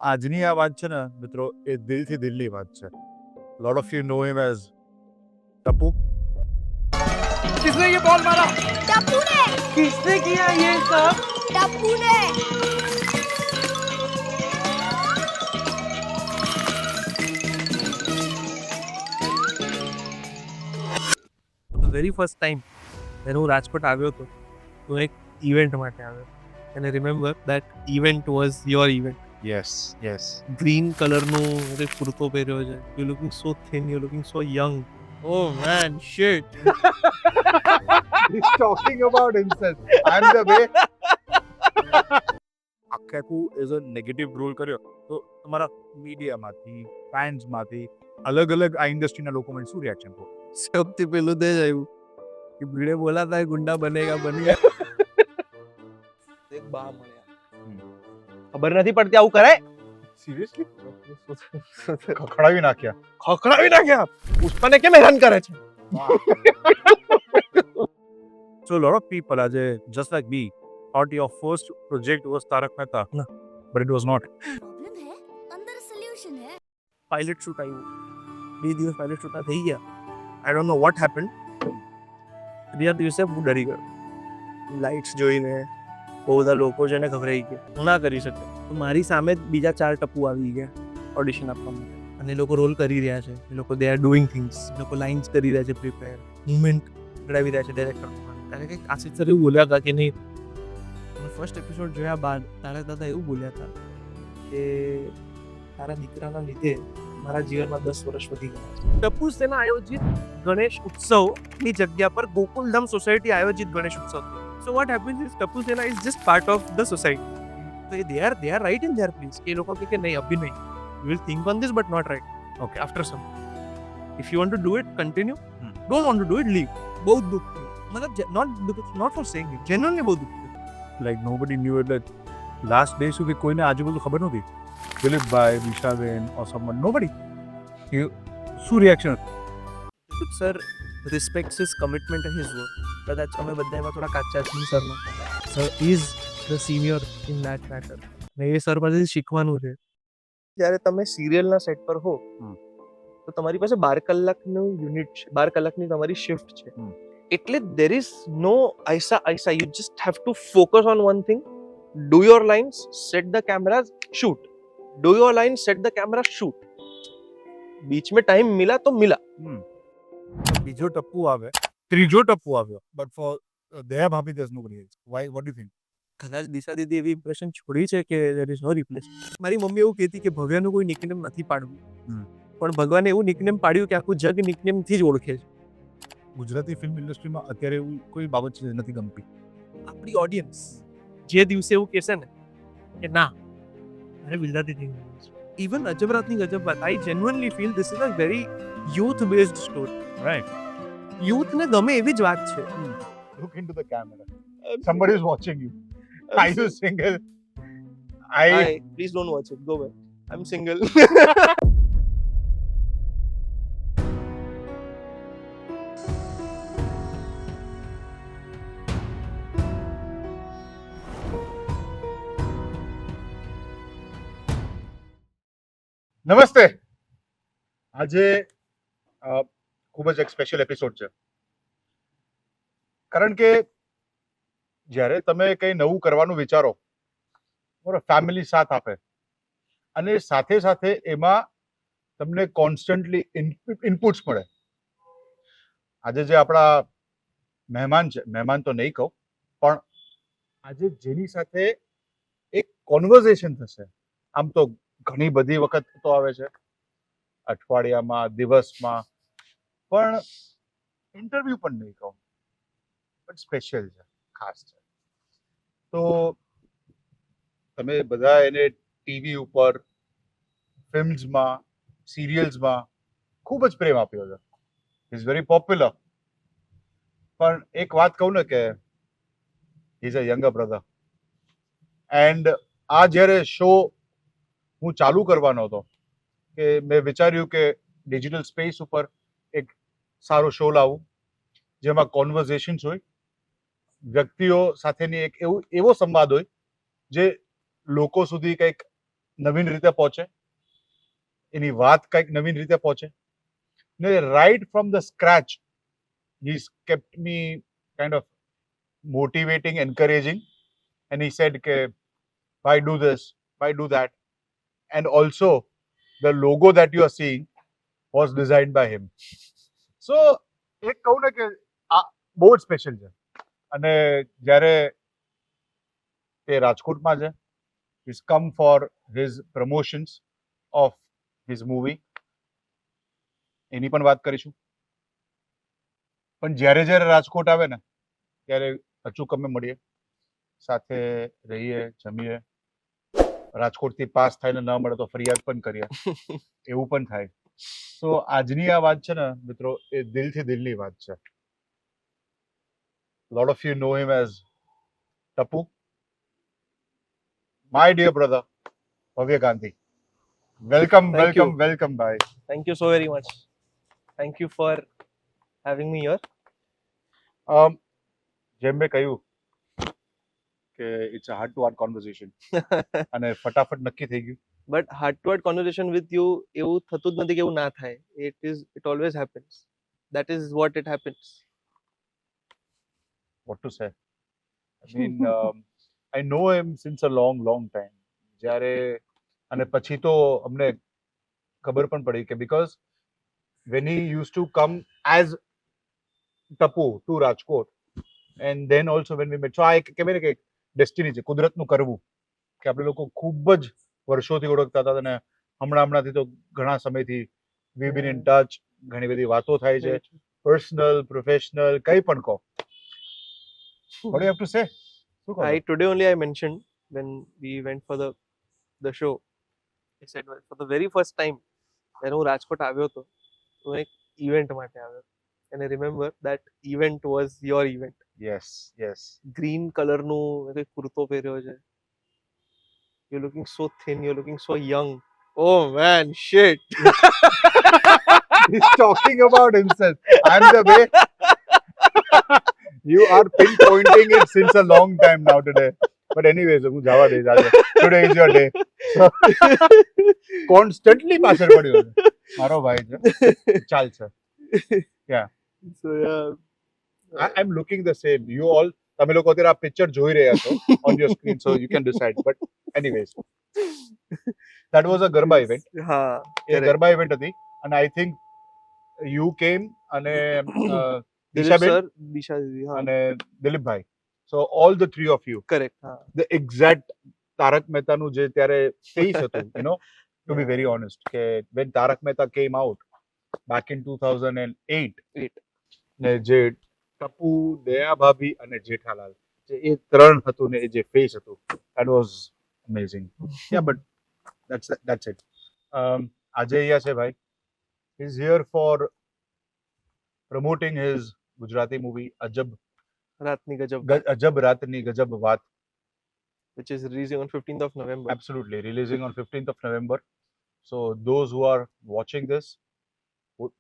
આજની આ વાત છે ને મિત્રો, એ દિલથી દિલની વાત છે. Lot of you know him as Tapu. किसने ये बॉल मारा? टप्पू ने किसने किया ये सब? टप्पू ने The very first time when હું રાજકોટ આવ્યો હતો તો એક ઇવેન્ટ માટે આવ્યો and I remember that event was your event. Yes yes. Green કલરનો એક કુર્તો પહેર્યો છે. You looking so thin, you looking so young. Oh man, shit. He's talking about himself. I'm the way. આખું એઝ અ નેગેટિવ રોલ કર્યો તો તમારા મીડિયામાંથી, ફેન્સમાંથી, અલગ અલગ આ ઇન્ડસ્ટ્રીના લોકો મને શું રિએક્શન કહો? સૌથી પહેલું તે જ આવ્યું કે ભીડે બોલા था गुंडा बनेगा बन गया. એક બા મળ્યા. ખબર નથી પડતી આવું કરાય? સિરિયસલી ખખડાવી નાખ્યા. ખખડાવી નાખ્યા. પુષ્પાને કેમ હેરાન કરે છે? So a lot of people are just like me thought your first project was Tarak Mehta. No. But it was not. Problem है अंदर सॉल्यूशन है પાયલટ શૂટ આવ્યું. 2 દિવસ પાયલટ શૂટના થઈ ગયા. આઈ ડોન્ટ નો વોટ હેપન્ડ. બીજા દિવસે હું ડરી ગયો. લાઇટ્સ જોઈને બહુ બધા લોકો છે ને ગભરાઈ ગયા. હું ના કરી શકે. તો મારી સામે જ બીજા 4 ટપ્પુ આવી ગયા ઓડિશન આપવા માટે. અને એ લોકો રોલ કરી રહ્યા છે. એ લોકો દે આર ડુઈંગ થિંગ્સ. એ લોકો લાઇન્સ કરી રહ્યા છે પ્રિપેર. મુવમેન્ટ કરાવી રહ્યા છે ડાયરેક્ટર. ત્યારે કંઈક આશિષ સર એવું બોલ્યા હતા કે નહીં. ફર્સ્ટ એપિસોડ જોયા બાદ તારક દાદા એવું બોલ્યા હતા કે તારા દીકરાના લીધે મારા જીવનમાં 10 વર્ષ વધી ગયા છે. ટપ્પુ સેના આયોજિત ગણેશ ઉત્સવની જગ્યા પર ગોકુલધામ સોસાયટી આયોજિત ગણેશ ઉત્સવ. So what happens is Tappu Sena is just part of the society. તો they are right in their place. એ લોકો કે નહીં અભી નહીં. You will think on this but not right. Okay after some if you want to do it continue. Don't want to do it leave. બહુ દુઃખ થયું. મતલબ not for saying it. Genuinely બહુ દુઃખ થયું. Like nobody knew it. Like last day સુધી કોઈને આજુબાજુ ખબર નહોતી. Dilipbhai, Vishaben or someone, nobody. શું reaction? Sir respects his commitment and his work. કદાચ અમે બધા એમાં થોડા કાચા છીએ સરમાં. Sir is the senior in that matter. ને એ સર પાસેથી શીખવાનું છે. જ્યારે તમે સિરિયલના સેટ પર હો તો તમારી પાસે 12 કલાકનું યુનિટ છે. 12 કલાકની તમારી શિફ્ટ છે. એટલે there is no aisa. You just have to focus on one thing. Do your lines, set the cameras, shoot. Do your lines, set the camera, shoot. बीच में टाइम मिला तो मिला. બીજો ટપ્પુ આવે, ત્રીજો ટપ્પુ આવ્યો. But for Daya Bhabhi, there's nobody else. Why? What do you think? કદાચ દિશા દીદી એવી ઇમ્પ્રેશન છોડી છે કે there is no replace. મારી મમ્મી એવું કહેતી કે ભવ્યાનું કોઈ નિકનેમ નથી પાડવું. પણ ભગવાને એવું નિકનેમ પાડ્યું કે આખું જગ નિકનેમથી જ ઓળખે છે. ગુજરાતી ફિલ્મ ઇન્ડસ્ટ્રીમાં અત્યારે એવું કોઈ બાબત છે જે નથી ગમતી. આપણી ઓડિયન્સ જે દિવસે એવું કહેશે ને કે ના મારે વિલ્લા દીદી ઇવન અજબરાતની ગજબ વાત. I genuinely feel this is a very youth based story. Right. યુથને ગમે એવી જ વાત છે. Look into the camera. Somebody is watching you. Are you single? Please don't watch it. Go back. I'm single. નમસ્તે. આજે ખૂબ જ એક સ્પેશિયલ એપિસોડ છે. કારણ કે જ્યારે તમે કંઈ નવું કરવાનું વિચારો, બરાબર, ફેમિલી સાથ આપે અને સાથે સાથે એમાં તમને કોન્સ્ટન્ટલી ઇનપુટ્સ મળે. આજે જે આપણા મહેમાન છે, મહેમાન તો નહીં કહું, પણ આજે જેની સાથે એક કોન્વર્ઝેશન થશે, આમ તો ઘણી બધી વખત તો આવે છે, અઠવાડિયામાં, દિવસમાં, પણ ઇન્ટરવ્યુ પણ નહીં કહું, પણ સ્પેશિયલ છે, ખાસ છે. તો તમે બધા એને ટીવી ઉપર, ફિલ્મ્સમાં, સિરિયલ્સમાં ખૂબ જ પ્રેમ આપ્યો છે. Is very popular. પણ એક વાત કહું ને કે is a younger brother. And આ જ્યારે શો હું ચાલુ કરવાનો હતો કે મેં વિચાર્યું કે ડિજિટલ સ્પેસ ઉપર એક સારો શો લાવું જેમાં કોન્વર્ઝેશન્સ હોય, વ્યક્તિઓ સાથેની એક એવો સંવાદ હોય જે લોકો સુધી કંઈક નવીન રીતે પહોંચે, એની વાત કંઈક નવીન રીતે પહોંચે ને right from the scratch he's kept me kind of motivating, encouraging, and he said ke why do this, why do that, and also the logo that you are seeing was designed by him. So એક કહું ને કે આ બહુ જ special છે અને જ્યારે તે રાજકોટમાં છે, he's come for his promotions of his movie, એની પણ વાત કરીશું. પણ જ્યારે જ્યારે રાજકોટ આવે ને ત્યારે અચૂક અમે મળીએ, સાથે રહીએ, જમીએ, રાજકોટથી પાસ થઈને ન મળે તો ફરિયાદ પણ કરીએ, એવું પણ થાય. તો આજની આ વાત છે ને મિત્રો, એ દિલથી દિલની વાત છે. Lot of you know him as Tapu. My dear brother Bhavya Gandhi, welcome Thank you. Welcome welcome ભાઈ. Thank you so very much. Thank you for having me here. જેમ મેં કહ્યું કે it's a heart to heart conversation અને ફટાફટ નક્કી થઈ ગયું. But heart to heart conversation with you એવું થતું જ નથી કે એવું ના થાય. It always happens. That is what it happens. What to say? I mean, I know him since a long time. જ્યારે અને પછી તો અમને ખબર પણ પડી કે because when he used to come as Tapu to Rajkot and then also when we met, so આ એક કહેવાય ને કે ડેસ્ટિની છે, કુદરતનું કરવું કે આપણે લોકો ખૂબ જ વર્ષોથી ઓળખતા હતા અને હમણાંથી તો ઘણા સમયથી વી બીન ઇન ટચ, ઘણી બધી વાતો થાય છે, પર્સનલ, પ્રોફેશનલ, કંઈ પણ કહો. What do you have to say? શું કહો? Today only I mentioned when we went for the show. I said well, for the very first time when હું રાજકોટ આવ્યો હતો, હું એક ઇવેન્ટ માટે આવ્યો. And I remember that event was your event. Yes, yes. Green કલરનું એક કુર્તો પહેર્યો છે. You're looking so thin, you're looking so young. Oh man, shit. He's talking about himself. I'm the way. You are pinpointing it since a long time now today. But anyways, હું જવા દઈશ આજે. Today is your day. So, constantly પાછળ પડ્યો છે. મારો ભાઈ છે. ચાલશે. Yeah. So yeah. I'm looking the same. You all, તમે લોકો અત્યારે આ પિક્ચર જોઈ રહ્યા છો on your screen, so you can decide. But anyways, that was a garba event. હા. એ ગરબા event હતી and I think you came અને દિશાબેન દિશા દીદી હા. અને દિલીપભાઈ. So all the three of you, Correct. હા. the exact તારક મહેતાનું જે ત્યારે face હતું, you know, to be very honest, કે when Tarak Mehta came out back in 2008, ને જે ટપુ, દયા ભાભી અને જેઠાલાલ, જે એ ત્રણ હતું ને એ જે ફેસ હતું, that was amazing. Yeah, but that's it. આજે અહીંયા છે ભાઈ. He's here for promoting his Gujarati movie રાતની ગજબ, અજબ રાતની ગજબ વાત. which is releasing on 15th of November. Absolutely, releasing on 15th of November. So those who are watching this,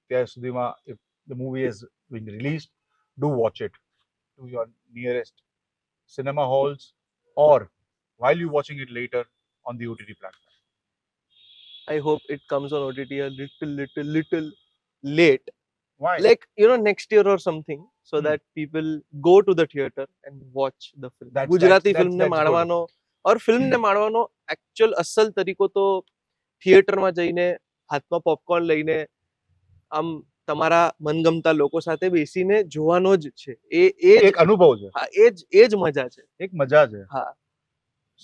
ત્યાં સુધીમાં if the movie is being released, do watch it to your nearest cinema halls or while you're watching it later on the OTT platform. I hope it comes on OTT a little late. Why? Like, you know, next year or something, so that people go to the theater and watch the film. Gujarati film ને માણવાનો और film ને માણવાનો actual અસલ તરીકો તો થિયેટરમાં જઈને હાથમાં popcorn લઈને આમ તમારા મનગમતા લોકો સાથે બેસીને જોવાનો જ છે. એ એક અનુભવ છે. હા, એ જ મજા છે. એક મજા છે. હા.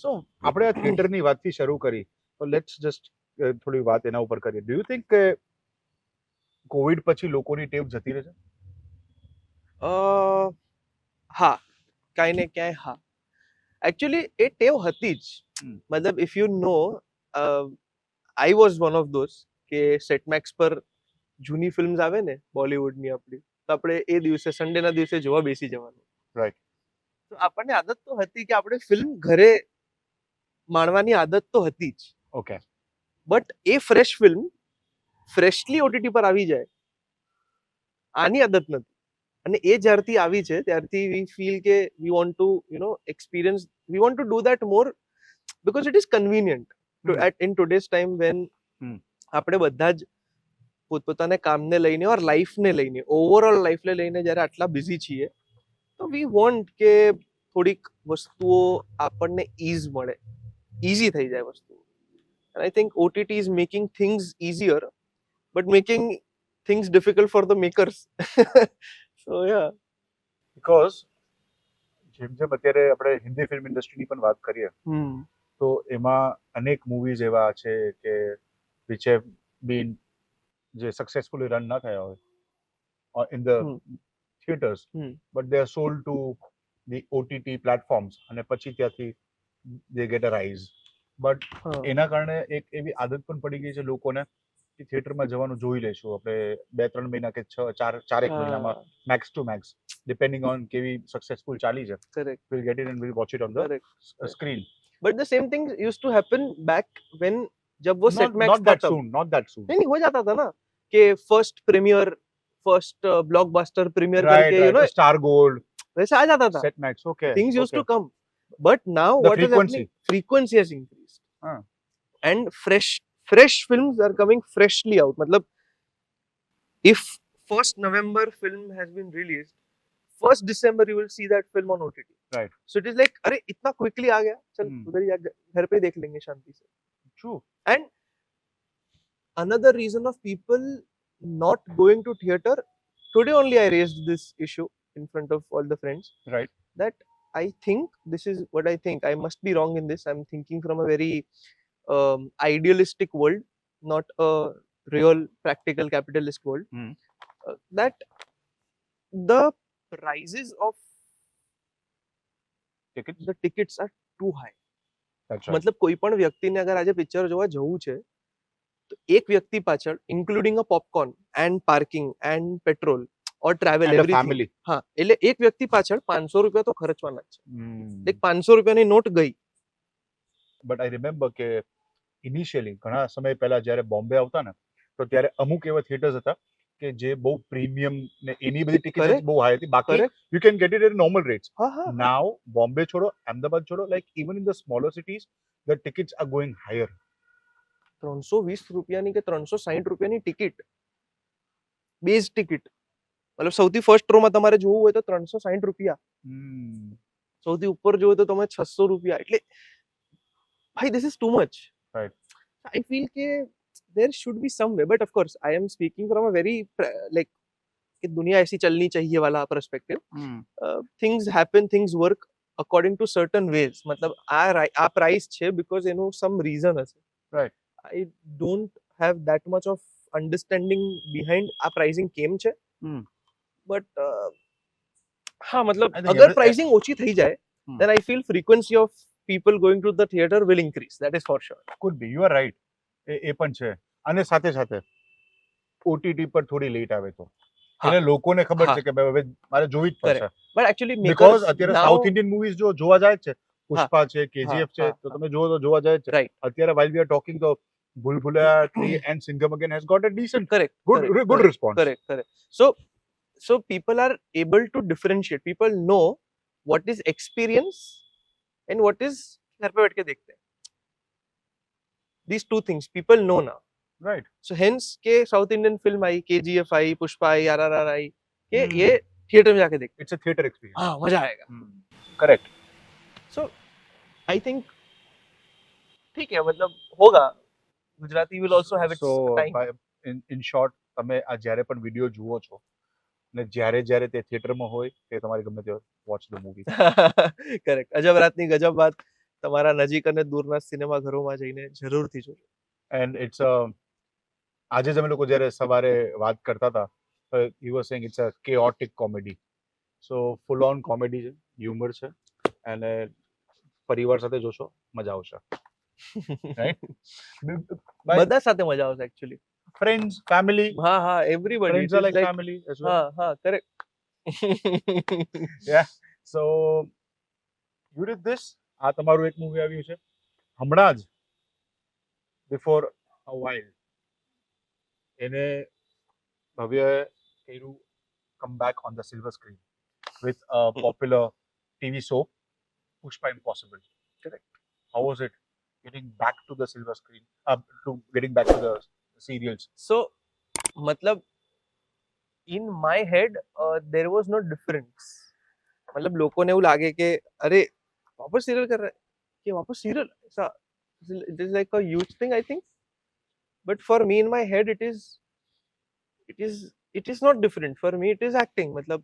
સો આપણે આ થિયેટરની વાતથી શરૂ કરી, તો લેટ્સ જસ્ટ થોડી વાત એના ઉપર કરીએ. ડુ યુ થિંક કે કોવિડ પછી લોકોની ટેવ જતી રહેશે? હા, કાંઈ ને ક્યાંય હા. એકચ્યુઅલી એ ટેવ હતી જ. મતલબ if you know, I was one of those કે સેટમેક્સ પર જૂની ફિલ્મ્સ આવે ને બોલિવૂડની આપણી, તો આપણે એ દિવસે સન્ડેના દિવસે જોવા બેસી જવાનું. રાઈટ. તો આપણને આદત તો હતી કે આપણે ફિલ્મ ઘરે માણવાની આદત તો હતી જ. Okay. But a fresh film freshly OTT પર આવી જાય, આની આદત નથી. અને એ જ્યારથી આવી છે ત્યારથી વી ફીલ કે we want to you know experience, we want to do that more because it is convenient. in today's time when આપણે બધા જ પોતપોતાના કામને લઈને ઓર લાઈફને લઈને ઓવરઓલ લાઈફને લઈને જ્યારે આટલા બિઝી છીએ તો વી વોન્ટ કે થોડીક વસ્તુઓ આપણને ઈઝ મળે, ઈઝી થઈ જાય વસ્તુઓ. And I think OTT is making things easier, but making things difficult for the makers. So yeah. Because જેમ જેમ અત્યારે આપણે હિન્દી ફિલ્મ ઇન્ડસ્ટ્રીની પણ વાત કરીએ તો એમાં અનેક મૂવીઝ એવા છે કે વિચ હેવ બીન જે સક્સેસફુલી રન ના થયા હોય in the theatres but they are sold to the OTT platforms અને પછી ત્યાંથી દે ગેટ અ રાઇઝ. બટ એના કારણે એક એવી આદત પણ પડી ગઈ છે લોકોને કે થિયેટરમાં જવાનું જોઈ લઈશું આપણે 2-3 મહિના કે 4 મહિનામાં max to max depending on કેવી સક્સેસફુલ ચાલી છે. Correct. We'll get it and we'll watch it on the screen. But the same thing used to happen back when जब वो Set Max Not that soon, not that soon. नहीं हो जाता था ना कि first premiere first blockbuster premiere Right, करके right. You know Star Gold, वैसे आ जाता था. Set Max, okay. Things used okay. to come, but now The what is frequency. happening? Frequency has increased. हाँ. And fresh films are coming freshly out. मतलब if 1st November film has been released, 1st December you will see that film on OTT. Right. So it is like अरे इतना quickly आ गया, चल उधर ही घर पे देख लेंगे शांति से. True. And another reason of people not going to theater, today only I raised this issue in front of all the friends. Right. That I think, this is what I think, I must be wrong in this, I'm thinking from a very idealistic world, not a real practical capitalist world, that the prices of the tickets are too high. That's right. मतलब कोई पण व्यक्तिने अगर આજે picture જોવા જવું છે તો એક વ્યક્તિ પાછળ including a popcorn and parking and petrol or travel And a everything, family. હા એટલે એક વ્યક્તિ પાછળ 500 રૂપિયા તો ખર્ચવાના જ છે. એક 500 રૂપિયાની નોટ ગઈ. બટ આઈ રિમેમ્બર કે ઇનિશિયલી ઘણા સમય પહેલા જ્યારે બોમ્બે આવતા ને તો ત્યારે અમુક એવા થિયેટર્સ હતા કે જે બહુ પ્રીમિયમ ને એની બધી ટિકિટ Correct. બહુ હાઈ હતી. બાકી Correct. You can get it at normal rates. હા હા નાઉ બોમ્બે છોડો, અમદાવાદ છોડો, like even in the smaller cities the tickets are going higher. 320 રૂપિયાની કે 360 રૂપિયાની ટિકિટ, બેઝ ટિકિટ, મતલબ સૌથી ફર્સ્ટ રો માં તમારે જોવું હોય તો 360 રૂપિયા, સૌથી ઉપર જોવું હોય તો તમે 600 રૂપિયા. એટલે ભાઈ this is too much. Right. I feel કે there should be some way, but of course I am speaking from a very like कि दुनिया ऐसी चलनी चाहिए वाला perspective. Things happen, things work according to certain ways. मतलब આ price છે because એનું some reason હશે. Right. I don't have that much of understanding behind આ pricing કેમ છે. But હા મતલબ I think અગર pricing ઓછી થઈ જાય then I feel frequency of people going to the theater will increase. That is for sure. Could be, you are right. એ પણ છે. અને સાથે સાથે ઓટીટી પર થોડી લેટ આવે તો એટલે લોકોને ખબર છે કે ભાઈ હવે મારે જોવી જ પડશે. But actually બીકોઝ અત્યારે સાઉથ ઇન્ડિયન મૂવીઝ જો જોવા જાય છે, પુષ્પા છે, કેજીએફ છે, તો તમે જુઓ તો જોવા જાય છે. Right. અત્યારે while we are talking તો Bhool Bhulaiyaa 3 and Singham Again has got a decent correct good response. correct. So people are able to differentiate. People know what is experience and what is घर पे बैठ के देखते हैं. These two things people know now. Right. So hence के south Indian film आई, KGF आई, पुष्पा आई, आरआरआर आई, ये theatre में जाके देखते It's a theater experience. हैं. हाँ मजा आएगा. Correct. So I think ठीक है, मतलब होगा. Gujarati will also have its So time. in short તમે આ જ્યારે પણ વિડિયો જુઓ છો ને જ્યારે જ્યારે તે થિયેટરમાં હોય તે તમારે ગમે તે વોચ ધ મૂવી. કરેક્ટ. અજબ રાતની ગજબ વાત તમારા નજીક અને દૂરના સિનેમા ઘરોમાં જઈને જરૂરથી જોજો. એન્ડ ઇટ્સ આજે જ અમે લોકો જ્યારે સવારે વાત કરતા હતા he was saying it's a chaotic comedy. So full on comedy છે, હ્યુમર છે અને પરિવાર સાથે જોશો મજા આવશે. Right? બધા સાથે મજા આવશે actually. Friends, family. હા હા, everybody. Friends are like family as well. હા હા, correct. Yeah. So you did this. આ તમારું એક મૂવી આવ્યું છે હમણાં જ before a while. એને ભવ્ય કર્યું come back on the silver screen with a popular TV soap, Pushpa Impossible. Correct. How was it? getting back to the silver screen, to getting back to the serials? So, मतलब in my head there was no difference. मतलब लोगों ने वो लागे के अरे वापस serial कर रहा है कि वापस सीरियल ऐसा it is like a huge thing I think, but for me in my head it is not different. For me it is acting. मतलब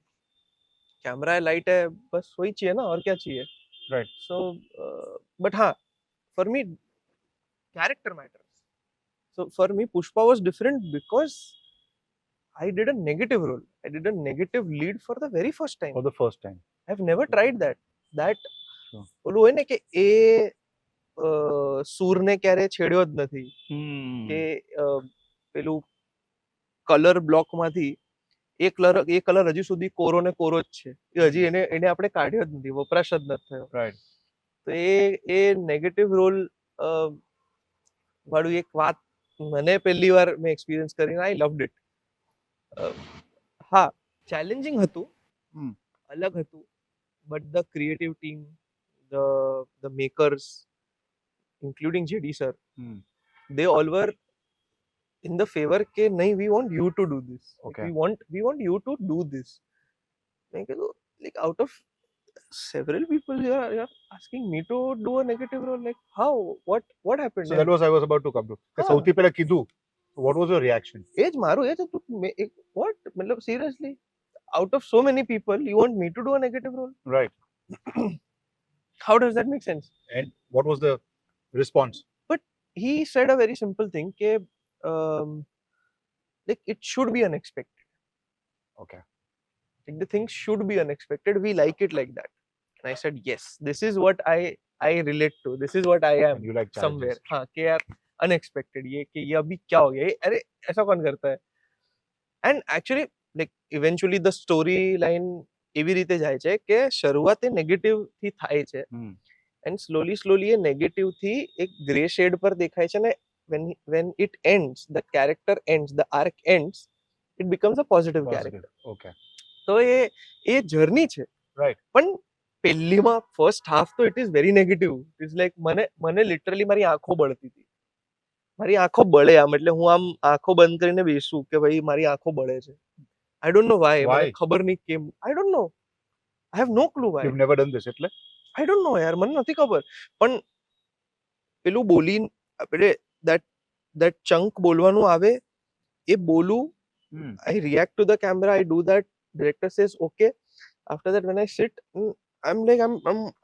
कैमरा है लाइट है बस वही चाहिए ना और क्या चाहिए. Right. So but हाँ for me character matters. So for me Pushpa was different because I did a negative role. I did a negative lead for the very first time. For the first time. I've never tried that. Sure. ઓલું હોય ને કે એ સૂરને ક્યારે છેડ્યો જ નથી કે પેલું colour બ્લોકમાંથી એ colour હજી સુધી કોરો ને કોરો જ છે. એ હજી એને આપણે કાઢ્યો જ નથી, વપરાશ જ નથી થયો. Right. તો એ નેગેટિવ રોલ વાળું એક વાત મને પહેલી વાર મેં એક્સપિરિયન્સ કરીને આઈ લવ્ડ ઇટ. હા ચેલેન્જિંગ હતું, અલગ હતું, but the creative team, the makers including JD sir, they all were in the favor કે નહીં we want you to do this. Okay. We want you to do this. મેં કીધું like out of several people you are asking me to do a negative role, like how, what happened? So that was I was about to come to. કે સૌથી પહેલા કીધું, what was your reaction? એ જ મારું એ જ હતું. what મતલબ seriously out of so many people you want me to do a negative role? Right. How does that make sense? And what was the response? But he said a very simple thing ke like it should be unexpected. Okay. Like the things should be unexpected. We like it like that. And I said yes, this is what I relate to. This is what I am. And you like challenges. somewhere. हाँ कि यार unexpected ये कि ये अभी क्या हो गया, अरे ऐसा कौन करता है. And actually like eventually the storyline એવી રીતે જાય છે કે શરૂઆત એ નેગેટિવ થી થાય છે and slowly એ નેગેટિવ થી એક ગ્રે શેડ પર દેખાય છે ને when it ends, the character ends, the arc ends, it becomes a positive character. Okay. તો એ જર્ની છે. Right. પણ પહેલીમાં ફર્સ્ટ હાફ તો it is very negative. It is like મને લિટરલી મારી આંખો બળતી હતી. મારી આંખો બળે આમ, એટલે હું આમ આંખો બંધ કરીને બેસું કે ભાઈ મારી આંખો બળે છે. I don't know why. મને ખબર નહીં કેમ. I don't know. I have no clue why. You've never done this એટલે? I don't know યાર, મને નથી ખબર. પણ પેલું બોલી આપણે that chunk બોલવાનું આવે એ બોલું, I react to the camera, I do that, director says okay. After that when I sit I'm like I'm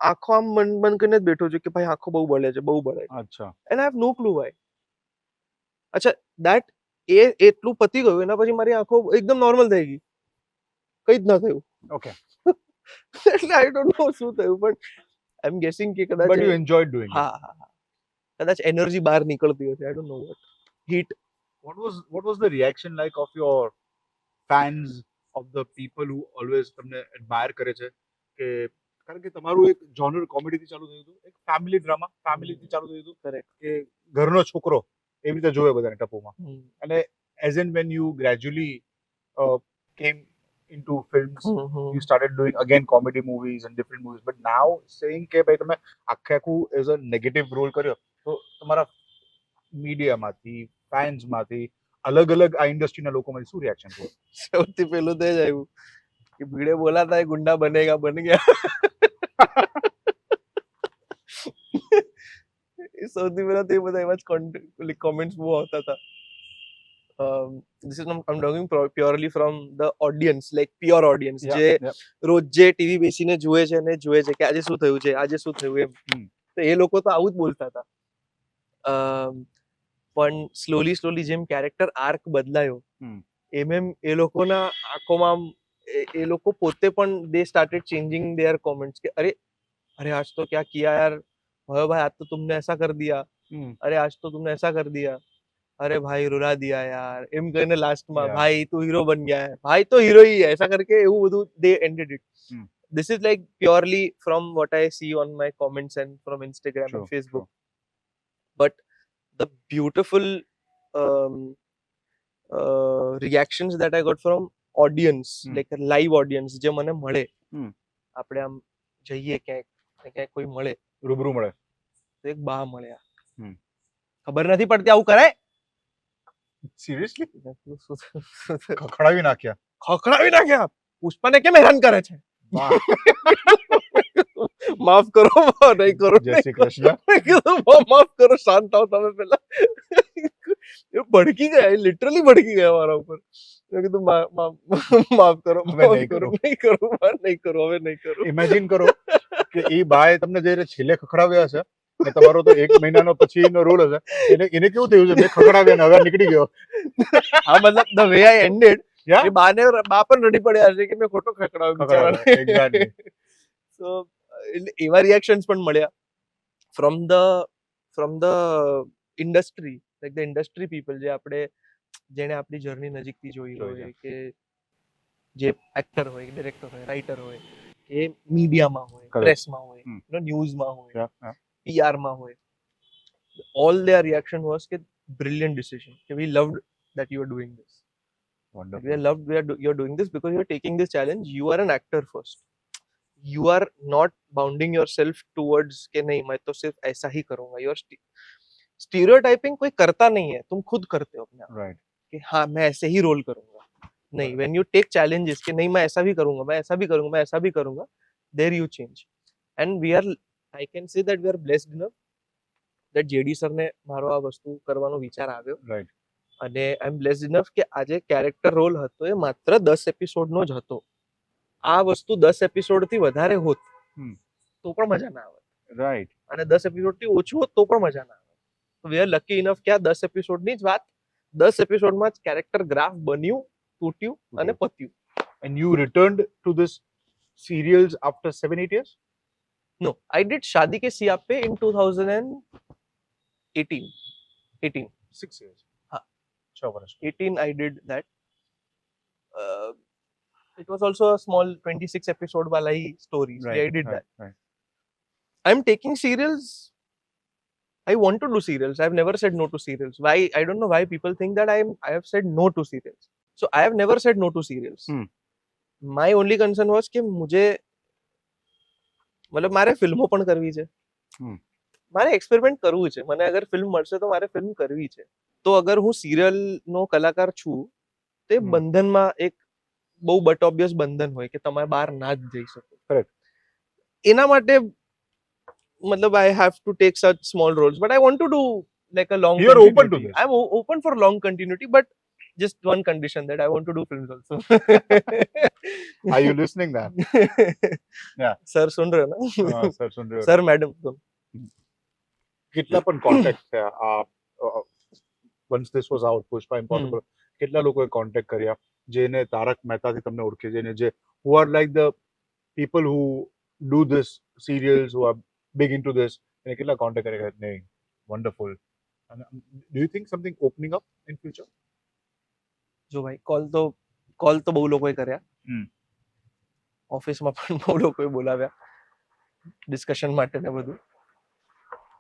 આંખો આમ બંધ કરીને જ બેઠો છું કે ભાઈ આંખો બહુ બળે છે, બહુ બળે છે. અચ્છા. And I have no clue why. અચ્છા that એટલું પતી ગયું, એના પછી મારી આંખો એકદમ નોર્મલ થઈ ગઈ, કઈ જ ના થયું. Okay. એટલે I don't know શું થયું, પણ I'm guessing કે કદાચ But you enjoyed doing it. હા કદાચ એનર્જી બહાર નીકળતી હશે. I don't know what. Heat. What was the reaction like of your fans, of the people who always તમને admire કરે છે? કે કારણ કે તમારું એક genre comedy થી ચાલુ થયું હતું, એક family drama, family થી ચાલુ થયું હતું. Correct. કે ઘરનો છોકરો એવી રીતે જોવે બધાને ટપુમાં. અને as and when you gradually came into films, you started doing again comedy movies and different movies, but now saying કે ભાઈ તમે આખું as a negative role કર્યો, તો તમારા મીડિયામાંથી, ફેન્સમાંથી, અલગ અલગ આ ઇન્ડસ્ટ્રીના લોકોમાંથી શું રિએક્શન થયું? સૌથી પહેલું તો જ આવ્યું કે ભીડે બોલાતા है गुंडा बनेगा, बन गया. સૌથી પહેલા તો એ બધા એવા જ કોમેન્ટ્સ બહુ આવતા હતા. This is I'm talking purely from the audience, like pure audience, જે રોજ ટીવી બેસીને જુએ છે અને જુએ છે કે આજે શું થયું છે, આજે શું થયું એમ. તો એ લોકો તો આવું જ બોલતા હતા. પણ સ્લોલી જેમ કેરેક્ટર આર્ક બદલાયો એમ એ લોકોના આંખોમાં એ લોકો પોતે પણ દે સ્ટાર્ટેડ ચેન્જિંગ देयर कमेंट्स કે अरे आज तो क्या किया यार, भाई आज तो तुमने ऐसा कर दिया, अरे आज तो तुमने ऐसा कर दिया, अरे भाई रुला दिया यार, એમ કરીને લાસ્ટમાં ભાઈ તું હીરો બન ગયા है, भाई तो हीरो ही है, ऐसा करके એવું બધું they ended it. This is like purely from what I see on my comments and from Instagram and Facebook. But the beautiful reactions that I got from audience, like a live audience, જે મને મળે, આપણે આમ જઈએ ક્યાંક કોઈ મળે, રૂબરૂ મળે, તો એક બા મળ્યા, હમ. ખબર નથી પડતી આવું કરાય સિરિયસલી ખખડાવી નાખ્યા. ખખડાવી નાખ્યા પુષ્પાને કેમ હેરાન કરે છે વાહ. માફ કરો નહીં કરો જય શ્રી કૃષ્ણ. મેં કીધું, માફ કરો શાંત થાઓ તમે પેલા એ ભડકી ગયા લિટરલી ભડકી ગયા મારા ઉપર મેં કીધું માફ કરો હવે નહીં નહીં કરો. કરો હવે નહીં કરો ઇમેજિન કરો કે એ બાએ તમને જે છેલ્લે ખખડાવ્યા છે ને તમારો તો 1 મહિનાનો પછીનો રોલ હશે, એને કેવું થયું છે મેં ખખડાવ્યા ને હવે નીકળી ગયો. હા મતલબ the way I ended Yeah. એ બા પણ રડી પડ્યા હશે કે મેં ખોટો ખખડાવ્યો ખખડાવ્યો, exactly. સો એવા રિએક્શન્સ પણ મળ્યા from the industry like the industry people જેણે આપણી જર્ની નજીકથી જોઈ હોય કે જે એક્ટર હોય ડિરેક્ટર હોય રાઇટર હોય કે મીડિયામાં હોય Correct. પ્રેસમાં હોય ન્યૂઝમાં હોય Yeah, yeah. પીઆરમાં હોય all their reaction was કે brilliant decision કે we loved that you are doing this. Wonderful. You're doing this because you're taking this challenge. You are an actor first. You are not bounding yourself towards कि नहीं मैं तो सिर्फ ऐसा ही करूंगा. You are stereotyping कोई करता नहीं है, तुम खुद करते हो अपने आप Right. कि हाँ मैं ऐसे ही रोल करूंगा. नहीं, when you take challenges कि नहीं मैं ऐसा भी करूंगा, मैं ऐसा भी करूंगा, मैं ऐसा भी करूंगा, there you change. And I can say that we are blessed enough that JD sir ને મારો આ વસ્તુ કરવાનો વિચાર આવ્યો. Right. અને આઈ એમ બ્લેસ્ડ ઇનફ કે આજે કેરેક્ટર રોલ હતો એ માત્ર 10 એપિસોડનો જ હતો. આ વસ્તુ 10 એપિસોડથી વધારે હોત તો પણ મજા ના આવે. Right. અને 10 એપિસોડથી ઓછું હોત તો પણ મજા ના આવે. તો વી આર લકી ઇનફ કે આ 10 એપિસોડની જ વાત 10 એપિસોડમાં જ કેરેક્ટર ગ્રાફ બન્યું, તૂટ્યું અને પત્યું. And you returned to this serials after 7-8 years? No I did શાદી કે સિયાપે ઇન 2018. 6 years. हाँ. 6 વર્ષ. 18 I did that. It was also a small 26 episode wala hi story. So I did that. Right. I'm taking serials. I want to do serials. I've never said no to serials. Why? I don't know why people think that I have said no to serials. So I have never said no to serials. My only concern was कि मुझे मतलब મારે ફિલ્મો પણ કરવી છે, મારે experiment કરવું છે. મને અગર ફિલ્મ મળશે તો મારે ફિલ્મ કરવી છે. તો અગર હું સિરિયલ નો કલાકાર છું તે બંધનમાં એક બહુ બટ ઓબ્વિયસ બંધન હોય કે તમે બહાર ના જ જઈ શકો. Correct. એના માટે મતલબ I have to take such small roles, but I want to do like a long. You are open to this. I'm open for long continuity, but just one condition that I want to do films also. Are you listening that? Yeah. Sir सुन रहे हो ना? Sir सुन रहे हो. Sir madam तुम. કેટલા પણ contact થયા આ once this was out Pushpa Impossible, કેટલા લોકોએ કોન્ટેક્ટ કર્યા જેને તારક મહેતાથી તમને ઓળખે છે ને જે who are like the people who do this serials, who are big into this, એને કેટલા કોન્ટેક્ટ કર્યા? નહીં, wonderful. And do you think something opening up in future? જો ભાઈ કોલ તો બહુ લોકોએ કર્યા, ઓફિસમાં પણ બહુ લોકોએ બોલાવ્યા ડિસ્કશન માટે ને બધું.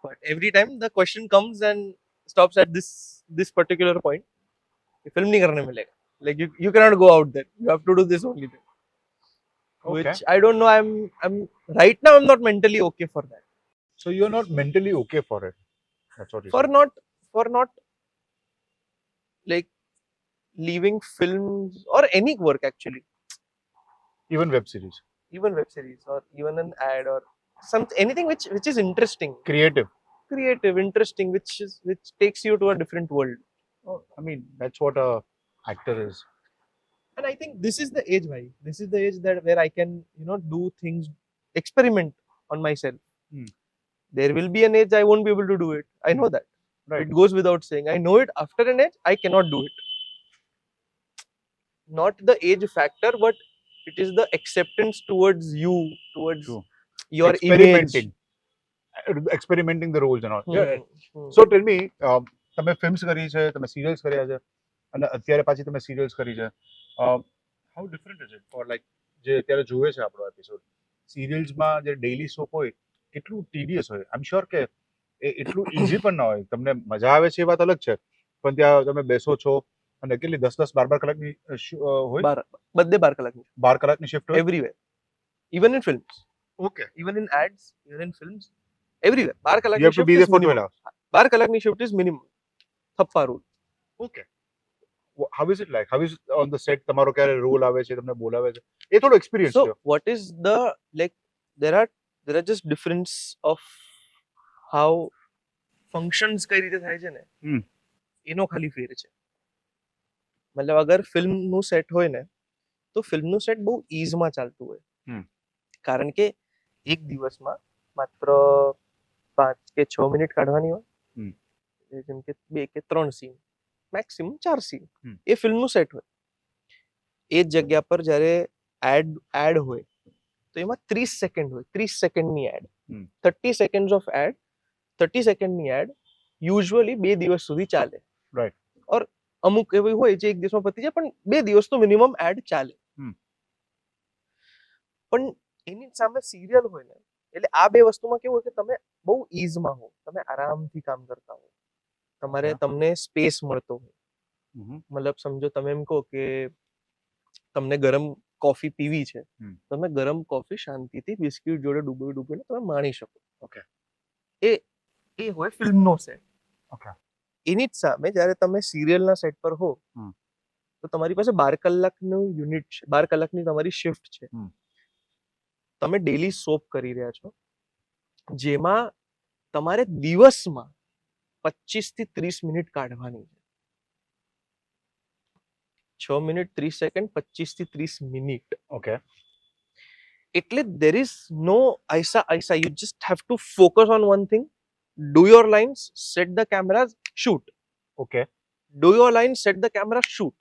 But every time the question comes and stops at this particular point, कि film नहीं करने मिलेगा. Like you cannot go out there. You have to do this only thing. Okay. Which I don't know. I'm right now I'm not mentally okay for that. So you're not mentally okay for it. That's what you For said. not like leaving films or any work actually. Even web series. Even web series or even an ad or anything which is interesting, Creative. interesting, which takes you to a different world. Oh, I mean, that's what a actor is. And I think this is the age, bhai. This is the age where I can do things, experiment on myself. There will be an age I won't be able to do it. I know that. Right. It goes without saying. I know it. After an age, I cannot do it. Not the age factor, but it is the acceptance towards you, towards True. your Experimenting. image. Experimenting the roles and all. Hmm. So tell me, તમે films કરી છે, તમે serials કર્યા છે અને અત્યારે પાછી તમે સિરિયલ્સ કરી છે. How different is it four like જે અત્યારે જોવે છે આપણો એપિસોડ, સિરિયલ્સમાં જે ડેઈલી સોપ હોય કેટલું ટીડિયસ હોય. આઈ એમ શ્યોર કે એ એટલું ઇઝી પણ ના હોય. તમને મજા આવે છે એ વાત અલગ છે, પણ ત્યાં તમે બેસો છો અને કેટલી 10-10 12 કલાકની હોય, બધે 12 કલાકની 12 કલાકની શિફ્ટ હોય. everywhere, even in films, okay. even in ads, even in films, everywhere 12 You કલાકની have to be there for 12 hours. 12 કલાકની શિફ્ટ ઇઝ મિનિમમ થપ્પા rule. Okay, how is it like, how is on the set, તમારો ક્યારે role આવે છે, તમને બોલાવે છે, એ થોડો એક્સપિરિયન્સ So લ્યો. what is the like there are just difference of how functions કઈ રીતે થાય છે ને હમ. એનો ખાલી ફેર છે. મતલબ અગર ફિલ્મનું સેટ હોય ને તો ફિલ્મનું સેટ બહુ ઇઝમાં ચાલતું હોય. હમ. કારણ કે એક દિવસમાં માત્ર 5 કે 6 મિનિટ કાઢવાની હોય. હમ. જેમ કે 2 કે 3 સીન, મેક્સિમમ 4 સીન, હમ. એ ફિલ્મનું સેટ હોય. એ જ જગ્યા પર જ્યારે એડ હોય તો એમાં 30 સેકન્ડ હોય, 30 સેકન્ડની ad, hmm. 30 seconds of ad, 30 સેકન્ડની એડ યુઝ્યુઅલી 2 દિવસ સુધી ચાલે. Right. ઓર અમુક એવી હોય જે એક દિવસમાં પતી જાય, પણ 2 દિવસ તો મિનિમમ એડ ચાલે. હમ. પણ એની સામે સિરિયલ હોય ને એટલે આ બે વસ્તુમાં કેવું હોય કે તમે બહુ ઇઝમાં હો, તમે આરામથી કામ કરતા હો, તમારે Okay. તમને સ્પેસ મળતો હોય. હમ. મતલબ સમજો તમે એમ કહો કે તમને ગરમ કોફી પીવી છે, હમ. તમે ગરમ કોફી શાંતિથી બિસ્કિટ જોડે ડૂબીને તમે માણી શકો. Okay. એ હોય ફિલ્મનો સેટ. Okay. એની જ સામે જ્યારે તમે સિરિયલના સેટ પર હો હમ. તો તમારી પાસે 12 કલાકનું યુનિટ છે, 12 કલાકની તમારી શિફ્ટ છે. હમ. તમે ડેલી સોપ કરી રહ્યા છો, જેમાં તમારે દિવસમાં 25 થી 30 મિનિટ કાઢવાની છે. 6 મિનિટ 30 સેકન્ડ, 25 થી 30 મિનિટ. Okay. એટલે there is no ऐसा you just have to focus on one thing, do your lines, set the cameras, shoot. Okay. Do your lines, set the camera, shoot.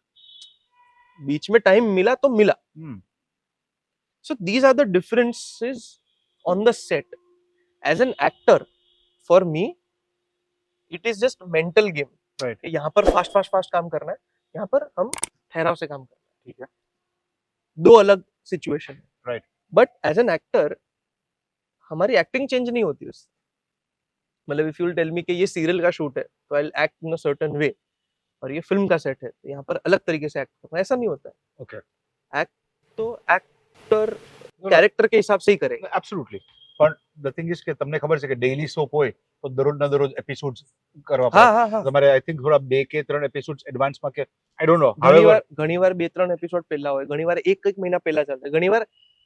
बीच में time मिला तो मिला. Hmm. So these are the differences on the set. As an actor, for me, it is just mental game. Right. यहाँ पर fast काम करना है, यहाँ पर हम ठहराव से काम करना है. ठीक है. दो अलग सिचुएशन है. Right. But as an actor हमारी एक्टिंग चेंज नहीं होती उससे. मतलब if you will tell me कि ये सीरियल का शूट है तो I will act in a certain way, और ये फिल्म का सेट है तो यहाँ पर अलग तरीके से एक्ट करना, ऐसा नहीं होता है. Okay. एक्ट तो एक्टर कैरेक्टर के हिसाब से ही करेगा. એબ્સોલ્યુટલી. પણ ધ થિંગ ઇઝ કે તમને ખબર છે કે ડેઈલી સોપ હોય તો દરરોજના દરરોજ એપિસોડ્સ કરવા પડે. હા. તમારે આઈ થિંક થોડા 2 કે 3 એપિસોડ્સ એડવાન્સમાં કે આઈ ડોન્ટ નો, ઘણીવાર 2-3 એપિસોડ પહેલા હોય, ઘણીવાર એક મહિના પહેલા ચાલે, ઘણીવાર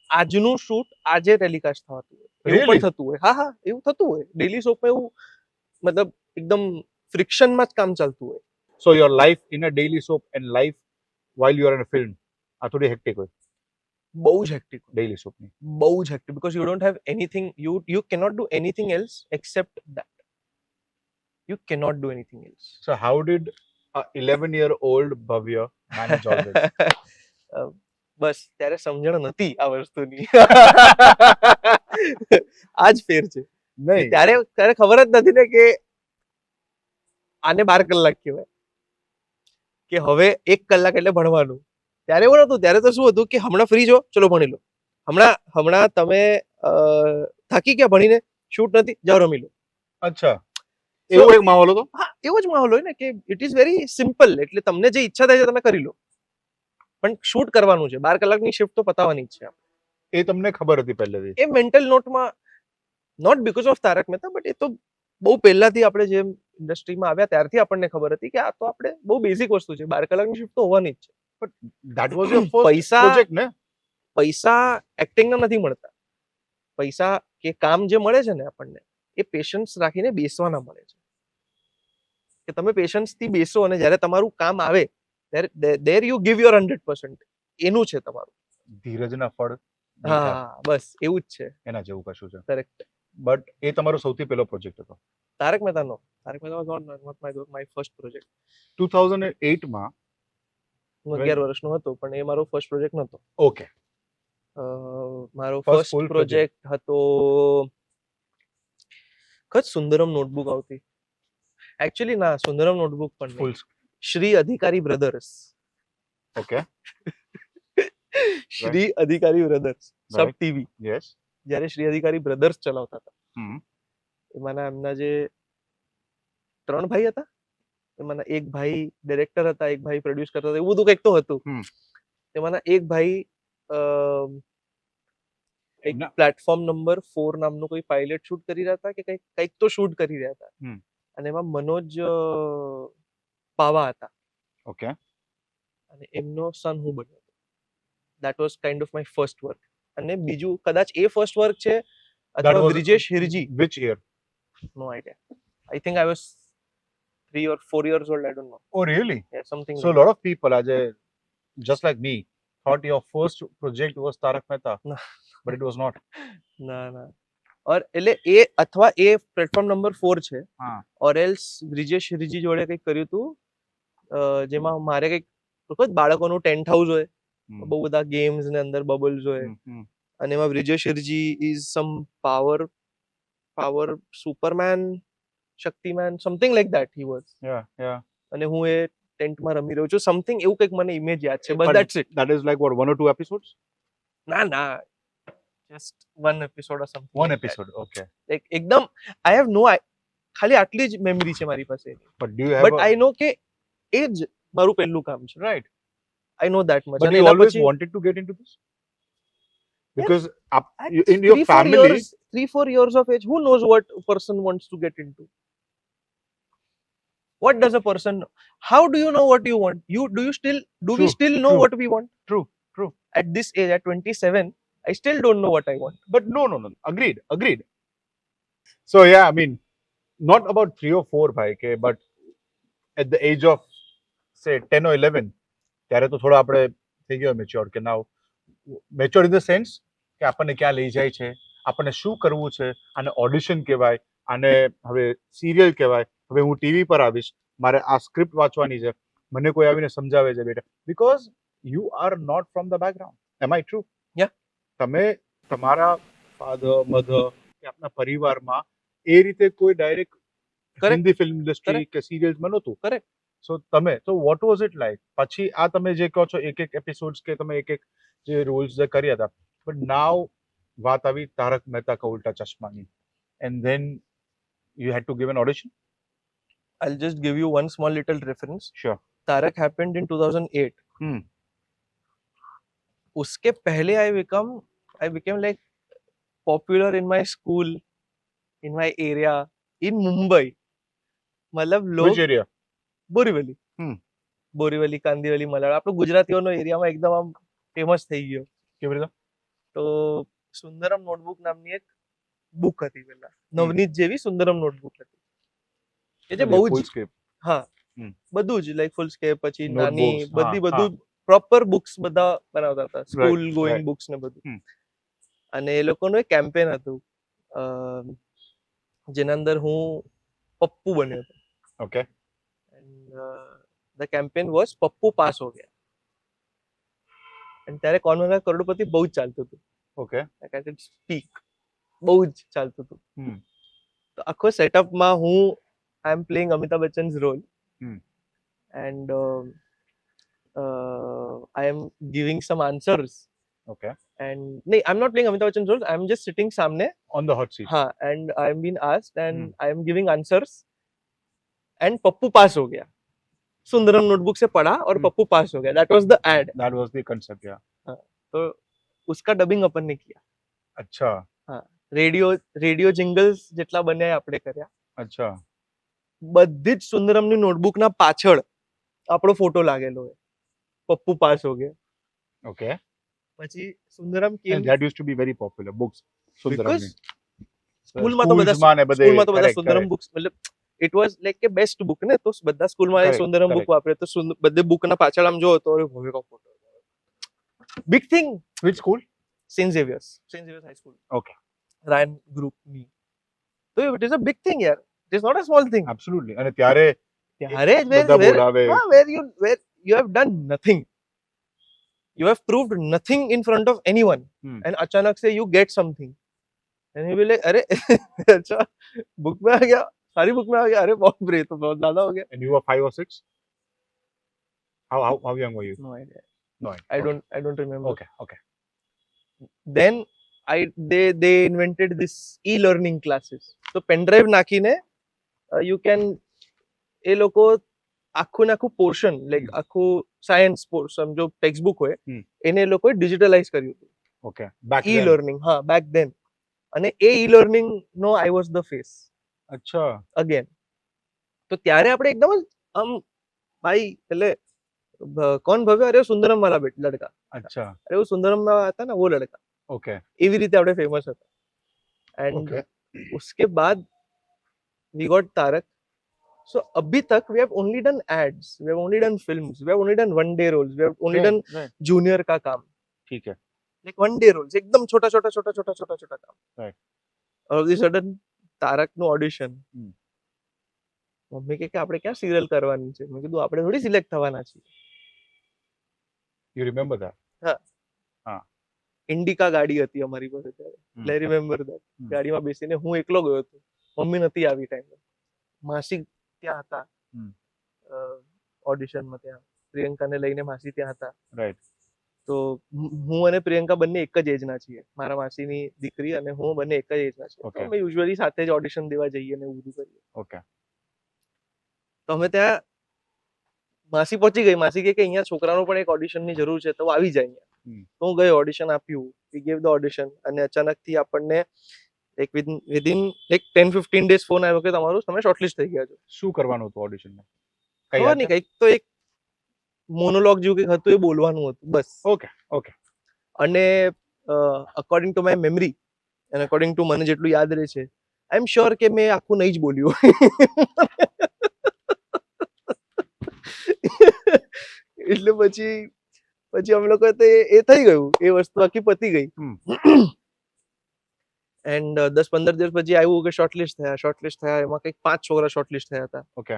આજનું શૂટ આજે ટેલિકાસ્ટ થતું હોય, એવું Really? પણ થતું હોય. હા એવું થતું હોય. ડેલી સોપમાં એવું મતલબ એકદમ ફ્રિક્શનમાં જ કામ ચાલતું હોય. So your life in a daily soap and life while you are in a film આ થોડી હેક્ટિક હોય બહુ જ હેક્ટિક, ડેઈલી સોપની. બહુ જ hectic, because you don't have anything, you cannot do anything else except that. You cannot do anything else. So how did a 11-year-old Bhavya manage all this? બસ ત્યારે સમજણ નથી આ વસ્તુની. આજ ફેર છે. નહીં, ત્યારે ખબર જ નથી ને કે આને 12 કલાક કહેવાય, કે હવે 1 કલાક એટલે ભણવાનું. ત્યારે એવું નતું. ત્યારે તો શું હતું કે હમણાં ફ્રી છો, ચલો ભણી લો. હમણાં તમે થાકી ગયા ભણીને, શૂટ નથી, જાઓ રમી લો. અચ્છા, એવો એક માહોલ હતો. હા, એવો જ માહોલ હોય ને કે ઇટ ઇઝ વેરી સિમ્પલ. એટલે તમને જે ઈચ્છા થાય છે તમે કરી લો, પણ શૂટ કરવાનું છે. 12 કલાકની શિફ્ટ તો પતાવવાની જ છે. એ તમને ખબર હતી પહેલેથી? એ મેન્ટલ નોટમાં, not because of Tarak Mehta, but એ તો બહુ પહેલાથી આપણે જેમ ઇન્ડસ્ટ્રીમાં આવ્યા ત્યારથી આપણને ખબર હતી કે આ તો આપણે બહુ બેઝિક વસ્તુ છે. 12 કલાકની શિફ્ટ તો હોવાની જ છે. That was your first પૈસા- project ને? પૈસા એક્ટિંગના નથી મળતા. પૈસા કે કામ જે મળે છે ને આપણને, એ પેશન્સ રાખીને બેસવાના મળે છે. કે તમે પેશન્સથી બેસો અને જ્યારે તમારું કામ આવે there you give your 100%. એનું છે તમારું. ધીરજના ફળ હા, બસ એવું જ છે. એના જેવું કશું છે. કરેક્ટ. બટ એ તમારો સૌથી પહેલો પ્રોજેક્ટ હતો. Tarak Mehta was not my first project. 2008 માં હું 11 વર્ષનો હતો, પણ એ મારો ફર્સ્ટ પ્રોજેક્ટ નહોતો. ઓકે. મારો First ફર્સ્ટ full પ્રોજેક્ટ હતો સુંદરમ નોટબુક આવતી. એકચ્યુઅલી ના, સુંદરમ નોટબુક પણ ફૂલ. શ્રી અધિકારી બ્રધર્સ. ઓકે. શ્રી અધિકારી બ્રધર્સ સબ Right. TV, yes. જ્યારે શ્રી અધિકારી બ્રધર્સ ચલાવતા હતા. હમ. એમાંના એમના જે 3 ભાઈ હતા, એમાંના એક ભાઈ ડિરેક્ટર હતા, એક ભાઈ પ્રોડ્યુસ કરતા હતા, એવું બધું કંઈક તો હતું. એમાંના એક ભાઈ એક પ્લેટફોર્મ નંબર 4 નામનું કોઈ પાયલટ શૂટ કરી રહ્યા હતા કે કંઈક તો શૂટ કરી રહ્યા હતા. અને એમાં મનોજ પાવા હતા ઓકે અને એમનો સન હું બન્યો હતો. That was kind of my first work. અને બીજું કદાચ એ ફર્સ્ટ વર્ક છે અથવા Brijesh Hirji, which year? No idea. I think I was 3 or 4 years old, I don't know. Oh really? Yeah, something So a like lot of people આજે just like me thought your first project was Tarak Mehta, No. but it was not. ના ઓર એટલે એ અથવા એ platform number 4 છે હા or else Brijesh Hirji જોડે કંઈક કર્યું હતું જેમાં મારે કંઈક બાળકોનું ટેન્ટ હાઉસ હોય, હમ. બહુ બધા ગેમ્સ ને અંદર બબલ્સ હોય હમ, હમ. અને એમાં Brijesh Hirji is some power superman, Shaktimaan, something like that he was. Yeah. અને હું એ ટેન્ટમાં રમી રહ્યો છું, સમથિંગ એવું કંઈક મને ઇમેજ યાદ છે, બસ But that's it. that is like what, 1 or 2 episodes? ના just one episode or something. One episode. Okay. એકદમ આઈ હેવ નો, ખાલી આટલી જ મેમરી છે મારી પાસે. But do you have but I know કે એ જ મારું પહેલું કામ છે. right? I know that much. But અને you એના always પછી wanted to get into this? Because at in your 3-4 family, years, 3-4 years of age, who knows what a person wants to get into? What does a person know? How do you know what you want? Do we True, still know true. what we want? True. At this age, at 27, I still don't know what I want. But no. Agreed. So yeah, I mean, not about 3 or 4 bhai ke, but at the age of say 10 or 11, ત્યારે તો થોડો આપણે થઈ ગયો mature કે નાવ mature in the sense કે આપણને ક્યાં લઈ જાય છે, આપણને શું કરવું છે, આને ઓડિશન કહેવાય, આને હવે સિરિયલ કહેવાય, હવે હું ટીવી પર આવીશ, મારે આ સ્ક્રિપ્ટ વાંચવાની છે, મને કોઈ આવીને સમજાવે છે બેટા, because you are not from the background. Am I true? Yeah. તમે તમારા ફાધર મધર કે આપણા પરિવારમાં એ રીતે કોઈ direct Correct. Hindi film industry Correct. કે સિરિયલ્સમાં નહોતું. Correct. સો તમે તો વોટ વોઝ ઇટ લાઈક? પછી આ તમે જે કહો છો એક એપિસોડ્સ કે તમે એક જે રોલ્સ જે કર્યા હતા, બટ નાવ વાત આવી તારક મહેતા કા ઉલ્ટા ચશ્માની, and then you had to give an audition. I'll just give you one small little reference. Sure. Tarak happened in 2008. Hmm. उसके पहले I became like popular in my school, in my area, in Mumbai. मतलब Which लोग area? Borivali, Borivali, Kandivali, Malad, આપણો ગુજરાતીઓનો એરિયામાં એકદમ આમ famous થઈ ગયો. કેવી રીતે? તો સુંદરમ નોટબુક નામની એક બુક હતી પહેલા, નવનીત જેવી સુંદરમ નોટબુક હતી. એ જે બહુ જ હા બધું જ લાઈક ફૂલ સ્કેપ, પછી નાની બધું પ્રોપર બુક્સ બધા બનાવતા હતા, સ્કૂલ ગોઈંગ બુક્સ ને બધું. અને એ લોકોનું એક કેમ્પેન હતું જેના અંદર હું પપ્પુ બન્યો હતો. Okay. And the campaign was Pappu pass હો ગયા. અને ત્યારે કૌન બનેગા કરોડપતિ બહુ જ ચાલતું હતું. Okay. Like I can speak, બહુ જ ચાલતું હતું. તો આખો સેટઅપમાં હું I am playing Amitabh Bachchan's role and I am giving some answers. Okay. And no, I'm not playing Amitabh Bachchan's role. I'm just sitting samne on the hot seat. हाँ, and I'm being asked and I am giving answers. And Pappu pass हो गया. Sundaram notebook से पढ़ा और Pappu pass हो गया. That was the ad. That was the concept, yeah. हाँ, तो उसका डबिंग अपन ने किया. अच्छा. हाँ, रेडियो जिंगल्स જેટલા બન્યા આપણે કર્યા. અચ્છા. બધી જ સુંદરમની નોટબુકના પાછળ આપણો ફોટો લાગેલો હોય. પપ્પુ પાસ હો ગયા. Okay. પછી સુંદરમ કેમ, and that used to be very popular books, Sundaram. સ્કૂલમાં તો બધા સુંદરમ બુક્સ, મતલબ ઇટ વોઝ લાઈક કે બેસ્ટ બુક ને, તો બધા સ્કૂલમાં સુંદરમ બુક વાપરે, તો બધે બુકના પાછળ આમ જો તો ભવ્ય કા photo. Big thing. Which school? St. Xavier's High School. Okay. Ryan Group me. So it is a big thing yaar. It is not a small thing. Absolutely. અને ત્યારે where you have done nothing. You have proved nothing in front of anyone. And अचानक से you get something. And he will like, अरे अच्छा book में आ गया, सारी book में आ गया, अरे बाप रे तो बहुत ज्यादा हो गया. And you were 5 or 6? How young were you? No idea. I don't remember. Okay. Then they invented this e-learning classes. So pen drive નાખીને you can, એ લોકો આખું પોર્શન લાઈક આખું સાયન્સ પોર્શન જો ટેક્સ્ટ બુક હોય એને એ લોકોએ ડિજિટલાઇઝ કર્યું હતું. ઓકે. બેક ઈ લર્નિંગ, હા, બેક ધેન. અને એ ઈ લર્નિંગ નો આઈ વોઝ ધ ફેસ. અચ્છા. અગેન તો ત્યારે આપણે એકદમ જ આમ ભાઈ એટલે કોણ ભવ્ય અરે સુંદરમ વાળા લડકા अच्छा અરે वो सुंदरम में आता ना वो लड़का ओके એવી રીતે આપણે ફેમસ હતા એન્ડ ओके उसके बाद we got तारक so अभी तक we have only done ads we have only done films we have only done one day roles we have only done junior का काम ठीक है like one day roles एकदम छोटा छोटा छोटा छोटा छोटा छोटा काम Right. all of the sudden Tarak નું ઓડિશન હમ. મમ્મી કે આપણે ક્યાં સિરિયલ કરવાની છે મેં કીધું આપણે થોડી સિલેક્ટ થવાના છીએ यू रिमेम्बर दैट ઇન્ડિકા ગાડી હતી અમારી પાસે ત્યારે એટલે રિમેમ્બર દેટ ગાડીમાં બેસીને હું એકલો ગયો હતો મમ્મી નથી આવી ટાઈમે માસી ત્યાં હતા ઓડિશનમાં ત્યાં પ્રિયંકાને લઈને માસી ત્યાં હતા राइट તો હું અને પ્રિયંકા બંને એક જ એજના છીએ મારા માસીની દીકરી અને હું બંને એક જ એજના છીએ તો Okay. અમે યુઝ્યુઅલી સાથે જ ઓડિશન દેવા જઈએ ને એવું બધું કરીએ ओके તો અમે ત્યાં માસી પહોંચી ગઈ માસી કે અહીંયા છોકરાનો પણ એક ઓડિશનની જરૂર છે તો આવી જાય અહીંયા તો હું ગયો ઓડિશન આપ્યું વી ગેવ ધ ઓડિશન અને અચાનકથી આપણને એક વિધિન એક 10-15 ડેઝ ફોન આવ્યો કે તમારું તમે શોર્ટલિસ્ટ થઈ ગયા છો શું કરવાનું હતું ઓડિશનમાં ખબર નહીં કંઈક તો એક મોનોલોગ જેવું કંઈક હતું એ બોલવાનું હતું બસ ઓકે ઓકે અને અકોર્ડિંગ ટુ માય મેમરી અને અકોર્ડિંગ ટુ મને જેટલું યાદ રહે છે આઈ એમ શ્યોર કે મેં આખું નહીં જ બોલ્યું એટલે પછી અમે લોકો એ થઈ ગયું એ વસ્તુ આખી પતી ગઈ એન્ડ 10-15 દિવસ પછી આવ્યું કે શોર્ટલિસ્ટ થયા એમાં કંઈક 5 છોકરા શોર્ટલિસ્ટ થયા હતા okay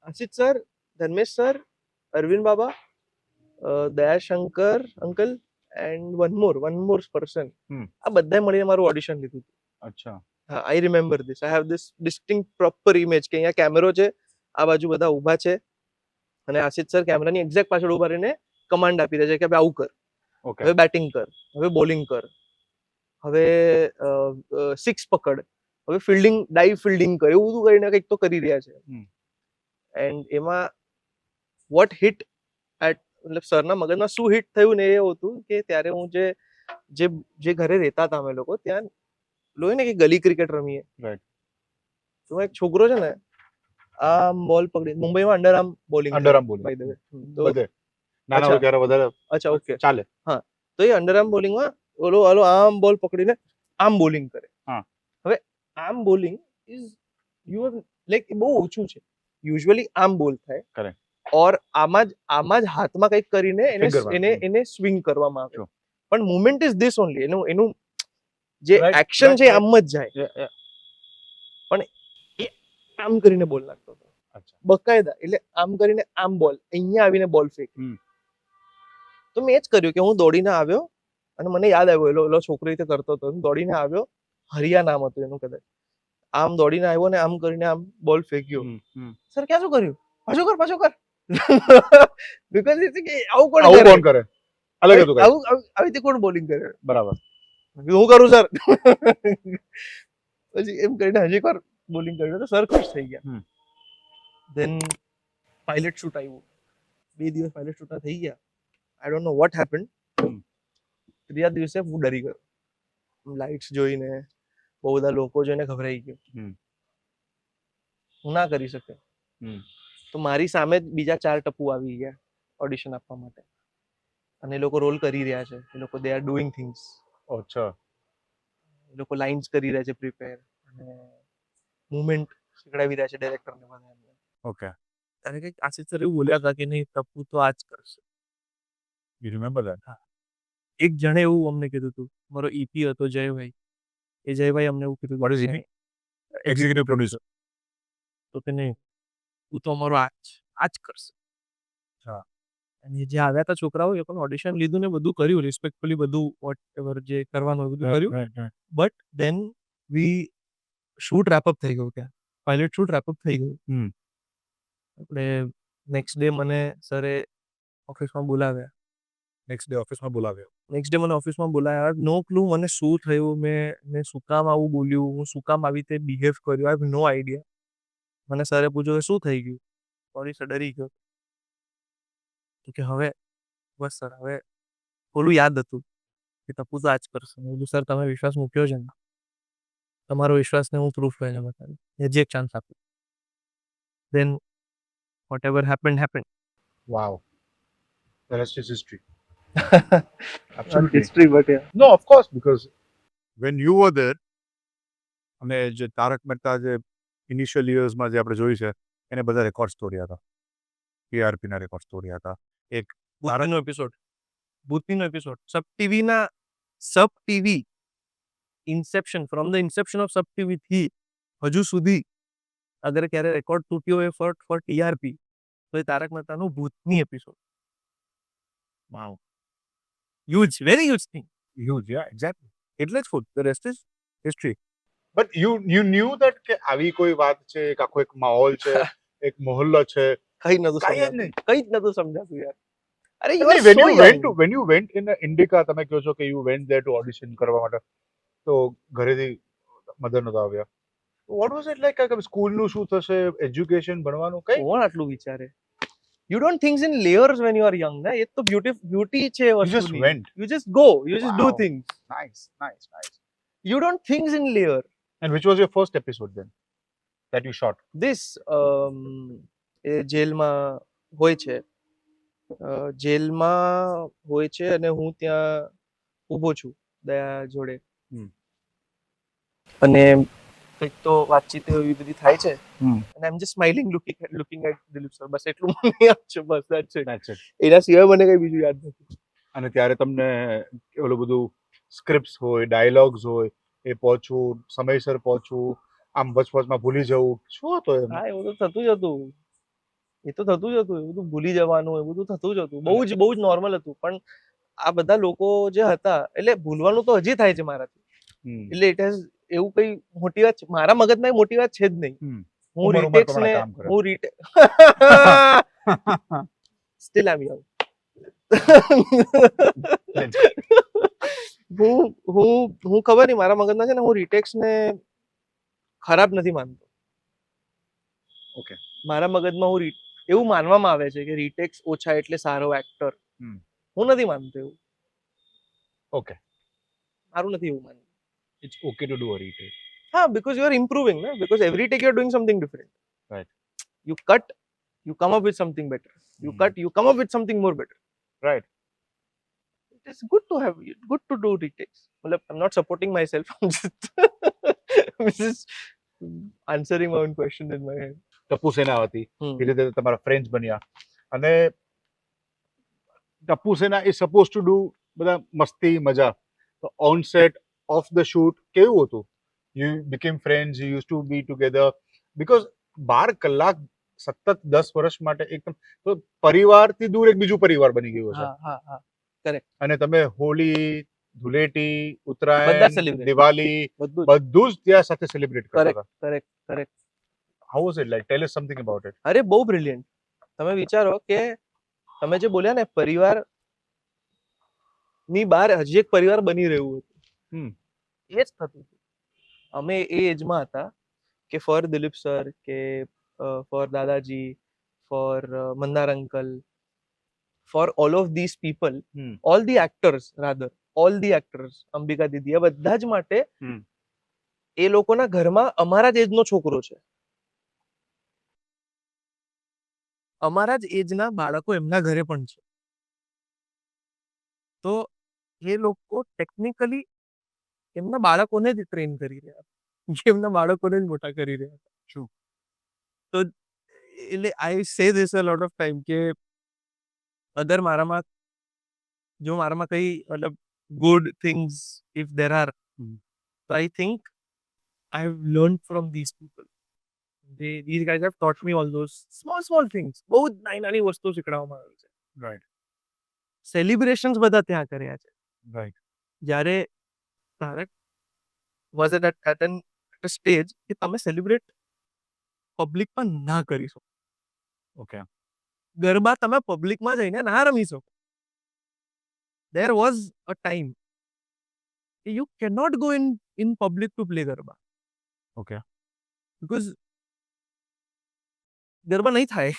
Ashish sir Dharmesh sir Arvind Baba Dayashankar uncle and one more person આ બધાએ મળીને મારું ઓડિશન લીધું હતું અચ્છા હા I remember this I have this distinct proper image કે અહીંયા કેમેરો છે આ બાજુ બધા ઊભા છે અને આશિષ સર કેમેરાની એક્ઝેક્ટ પાછળ ઊભા રહીને કમાન્ડ આપી રહ્યા છે કે હવે આવું કર ઓકે હવે બેટિંગ કર હવે બોલિંગ કર હવે સિક્સ પકડ હવે ફિલ્ડિંગ ડાઈવ ફિલ્ડિંગ કર એવું બધું કરીને કંઈક તો કરી રહ્યા છે એન્ડ એમાં વોટ હિટ એટ મતલબ સરના મગજમાં શું હિટ થયું ને એ હતું કે ત્યારે હું જે ઘરે રહેતા હતા અમે લોકો ત્યાં લોહી ને કે ગલી ક્રિકેટ રમીએ રાઈટ તો એક છોકરો છે ને આમ બોલ પકડી મુંબઈમાં underarm bowling underarm bowling by the way બધે નાના હોય ત્યારે વધારે અચ્છા ઓકે ચાલે તો એ અંડરઆર્મ બોલિંગમાં ઓલો આમ બોલ પકડીને આમ બોલિંગ કરે હવે આમ બોલિંગ ઇઝ યુ લાઈક બહુ ઓછું છે યુઝ્યુઅલી આમ બોલ થાય Correct. ઓર આમાં જ હાથમાં કંઈક કરીને એને સ્વિંગ કરવામાં આવે પણ મુવમેન્ટ ઇઝ ધીસ ઓનલી એનું જે એક્શન છે આમ જ જાય પણ એ આમ કરીને બોલ નાખતો હતો બકાયદા એટલે આમ કરીને આમ બોલ અહીંયા આવીને બોલ ફેંક તો મેં એ જ કર્યું કે હું દોડીને આવ્યો અને મને યાદ આવ્યો એલો છોકરો રીતે કરતો હતો દોડીને આવ્યો હરિયા નામ હતું એનું કદાચ આમ દોડીને આવ્યો ને આમ કરીને આમ બોલ ફેંક્યો સર ક્યાં શું કર્યું પાછો કર બીકોઝ આવું કોણ કરે અલગ હતું આવું આવી રીતે કોણ બોલિંગ કરે બરાબર હું કરું સર પછી એમ કરીને હજી એક વાર બોલિંગ કર્યું તો સર ખુશ થઈ ગયા દેન પાયલટ શૂટ આવ્યું 2 દિવસ પાયલટ શૂટ થઈ ગયા આઈ ડોન્ટ નો વોટ હેપન્ડ ત્રીજા દિવસે હું ડરી ગયો લાઇટ્સ જોઈને બહુ બધા લોકો જોઈને ગભરાઈ ગયો હું ના કરી શકે તો મારી સામે જ બીજા 4 ટપુ આવી ગયા ઓડિશન આપવા માટે અને એ લોકો રોલ કરી રહ્યા છે એ લોકો દે આર ડુઇંગ થિંગ્સ અચ્છા એ લોકો લાઇન્સ કરી રહ્યા છે પ્રિપેર અને મુવમેન્ટ શીખડાવી રહ્યા છે ડાયરેક્ટરને બધાને ઓકે ત્યારે કંઈક આશિષ સર એવું બોલ્યા હતા કે નહીં ટપુ તો આ જ કરશે યુ રિમેમ્બર ધેટ એક જણે એવું અમને કીધું હતું મારો ઈપી હતો જયભાઈ એ જયભાઈ અમને એવું કીધું what is him executive producer તો કે નહીં તું તો અમારો આ જ કરશે હા અને જે આવ્યા હતા છોકરાઓ એ પણ ઓડિશન લીધું ને બધું કર્યું રિસ્પેક્ટફુલી બધું વોટ એવર જે કરવાનું બધું કર્યું બટ દેન વી શૂટ રેપઅપ થઈ ગયું ત્યાં પાયલટ શૂટ રેપઅપ થઈ ગયું આપણે નેક્સ્ટ ડે મને સરે ઓફિસમાં બોલાવ્યા નેક્સ્ટ ડે મને ઓફિસમાં બોલાવ્યા નો ક્લુ મને શું થયું મેં શું કામ આવું બોલ્યું હું શું કામ આવી રીતે બિહેવ કર્યું આઈ હેવ નો આઈડિયા મને સરે પૂછ્યું કે શું થઈ ગયું સોરી સર ડરી ગયો તો કે હવે બસ સર હવે થોડું યાદ હતું કે ટપુ તો આ જ કરશે મેં કીધું સર તમે વિશ્વાસ મૂક્યો છે ને તમારો વિશ્વાસને હું પ્રૂફ કરીને બતાવીશ હજી એક ચાન્સ આપું then whatever happen happen Wow. The rest is history. Absolutely. History but No, of course, because when you were there, અને જે તારક મહેતા જે ઇનિશિયલ યર્સમાં જે આપણે જોયું છે એને બધા રેકોર્ડ તોડ્યા હતા, ટીઆરપીના રેકોર્ડ તોડ્યા હતા. એક ભૂતનો એપિસોડ સબ ટીવીના Sab TV inception from the inception of Sab TV થી હજુ સુધી અગર ક્યારે રેકોર્ડ તૂટ્યો હોય ફોર ટીઆરપી તો એ તારક મહેતાનું ભૂતની episode wow, huge very huge thing huge, yeah, exactly. એટલે જ ખુદ the rest is history. But you knew that કે આવી કોઈ વાત છે, એક આખો એક માહોલ છે, એક મોહલ્લો છે, કઈ નતું કાંઈ જ સમજાતું નહીં. કઈ જ નતું સમજાતું યાર અરે you નહીં, are when so you young. went in Indica, તમે કહો છો કે you went there to audition કરવા માટે, તો ઘરેથી મધર નતા આવ્યા. What was it like? સ્કૂલનું શું થશે, એજ્યુકેશન ભણવાનું કઈ? કોણ આટલું વિચારે you don't things in layers when you are young ના એ તો beauty છે You just વસ્તુની went. you just go you just do Wow. things Nice, nice, nice. you don't things in layer And which was your first episode then that you shot? this એ જેલમાં હોય છે જેલમાં હોય છે અને હું ત્યાં ઊભો છું દયા જોડે અને કંઈક તો વાતચીત એવી બધી થાય છે અને I am just smiling looking at Dilip sir બસ એટલું મને યાદ છે બસ ધેટ્સ ઇટ That's it. એના સિવાય મને કઈ બીજું યાદ નથી અને ત્યારે તમને ઓલું બધું સ્ક્રિપ્ટ્સ હોય, ડાયલોગ્સ હોય, એ પહોંચવું, સમયસર પહોંચવું, આમ વચમાં ભૂલી જવું, શું હતું એમ? હા એવું તો થતું જ હતું એ તો થતું જ હતું એ બધું ભૂલી જવાનું એ બધું થતું જ હતું બહુ જ નોર્મલ હતું પણ આ બધા લોકો જે હતા એટલે ભૂલવાનું તો હજી થાય છે મારાથી એટલે ઇટ હેઝ એવું કઈ મોટી વાત મારા મગજમાં એ મોટી વાત છે જ નહીં હું ઉંમર રીટેક્સ પ્રમાણે ને કામ કરે. હું સ્ટીલ આઈ એમ યંગ હું ખબર નહીં મારા મગજમાં છે ને હું રીટેક્સ ને ખરાબ નથી માનતો Okay. મારા મગજમાં એવું માનવામાં આવે છે કે રીટેક્સ ઓછા એટલે સારો એક્ટર હું નથી માનતો એવું Okay. મારું નથી એવું માનવું It's okay to do a retake. હા because you are improving na because every take you are doing something different Right. you cut you come up with something better you cut you come up with something more better Right. it's good to do retakes well I'm not supporting myself I'm just answering my own question in my head Tapu Senavati ધીરે ધીરે તમારા friends બન્યા અને Tapu Sena is suppose to do બધા મસ્તી મજા, તો on set of the shoot કેવું હતું? You became friends, you use to be together, because 12 કલાક સતત 10 વર્ષ માટે એકદમ તો પરિવારથી દૂર એક બીજું પરિવાર બની ગયું હશે. હા કરેક્ટ અને તમે હોળી, ધૂળેટી, બધા ઉત્તરાયણ, celebrate. દિવાળી બધું બધું જ ત્યાં સાથે સેલિબ્રેટ કરતા હતા. Correct how was it like? Tell us something about it. અરે બહુ બ્રિલિયન્ટ તમે વિચારો કે તમે જે બોલ્યા ને પરિવાર ની બહાર હજી એક પરિવાર બની રહ્યું હતું એ જ થતું હતું અમે એ એજમાં હતા કે ફોર દિલીપ સર કે ફોર દાદાજી for Mandar uncle for all of this people all the actors rather all the actors Ambika દીદી આ બધા જ માટે એ લોકોના ઘરમાં અમારા જ એજનો છોકરો છે અમારા જ એજના બાળકો એમના ઘરે પણ છે તો એ લોકો ટેકનિકલી એમના બાળકોને જ ટ્રેન કરી રહ્યા હતા એમના બાળકોને જ મોટા કરી રહ્યા હતા શું તો એટલે I say this a lot of time કે અગર મારામાં કઈ મતલબ good things if there are તો I think I have learn from this people these guys have taught me all those small things બહુ જ નાની વસ્તુઓ શીખડાવવામાં આવે છે રાઈટ. સેલિબ્રેશન્સ બધા ત્યાં કર્યા છે રાઈટ. જ્યારે Tarak was at an stage કે તમે સેલિબ્રેટ પબ્લિકમાં ના કરી શકો ઓકે. ગરબા તમે પબ્લિકમાં જઈને ના રમી શકો there was a time you cannot go in public to play garba Okay. because garba નહીં થાય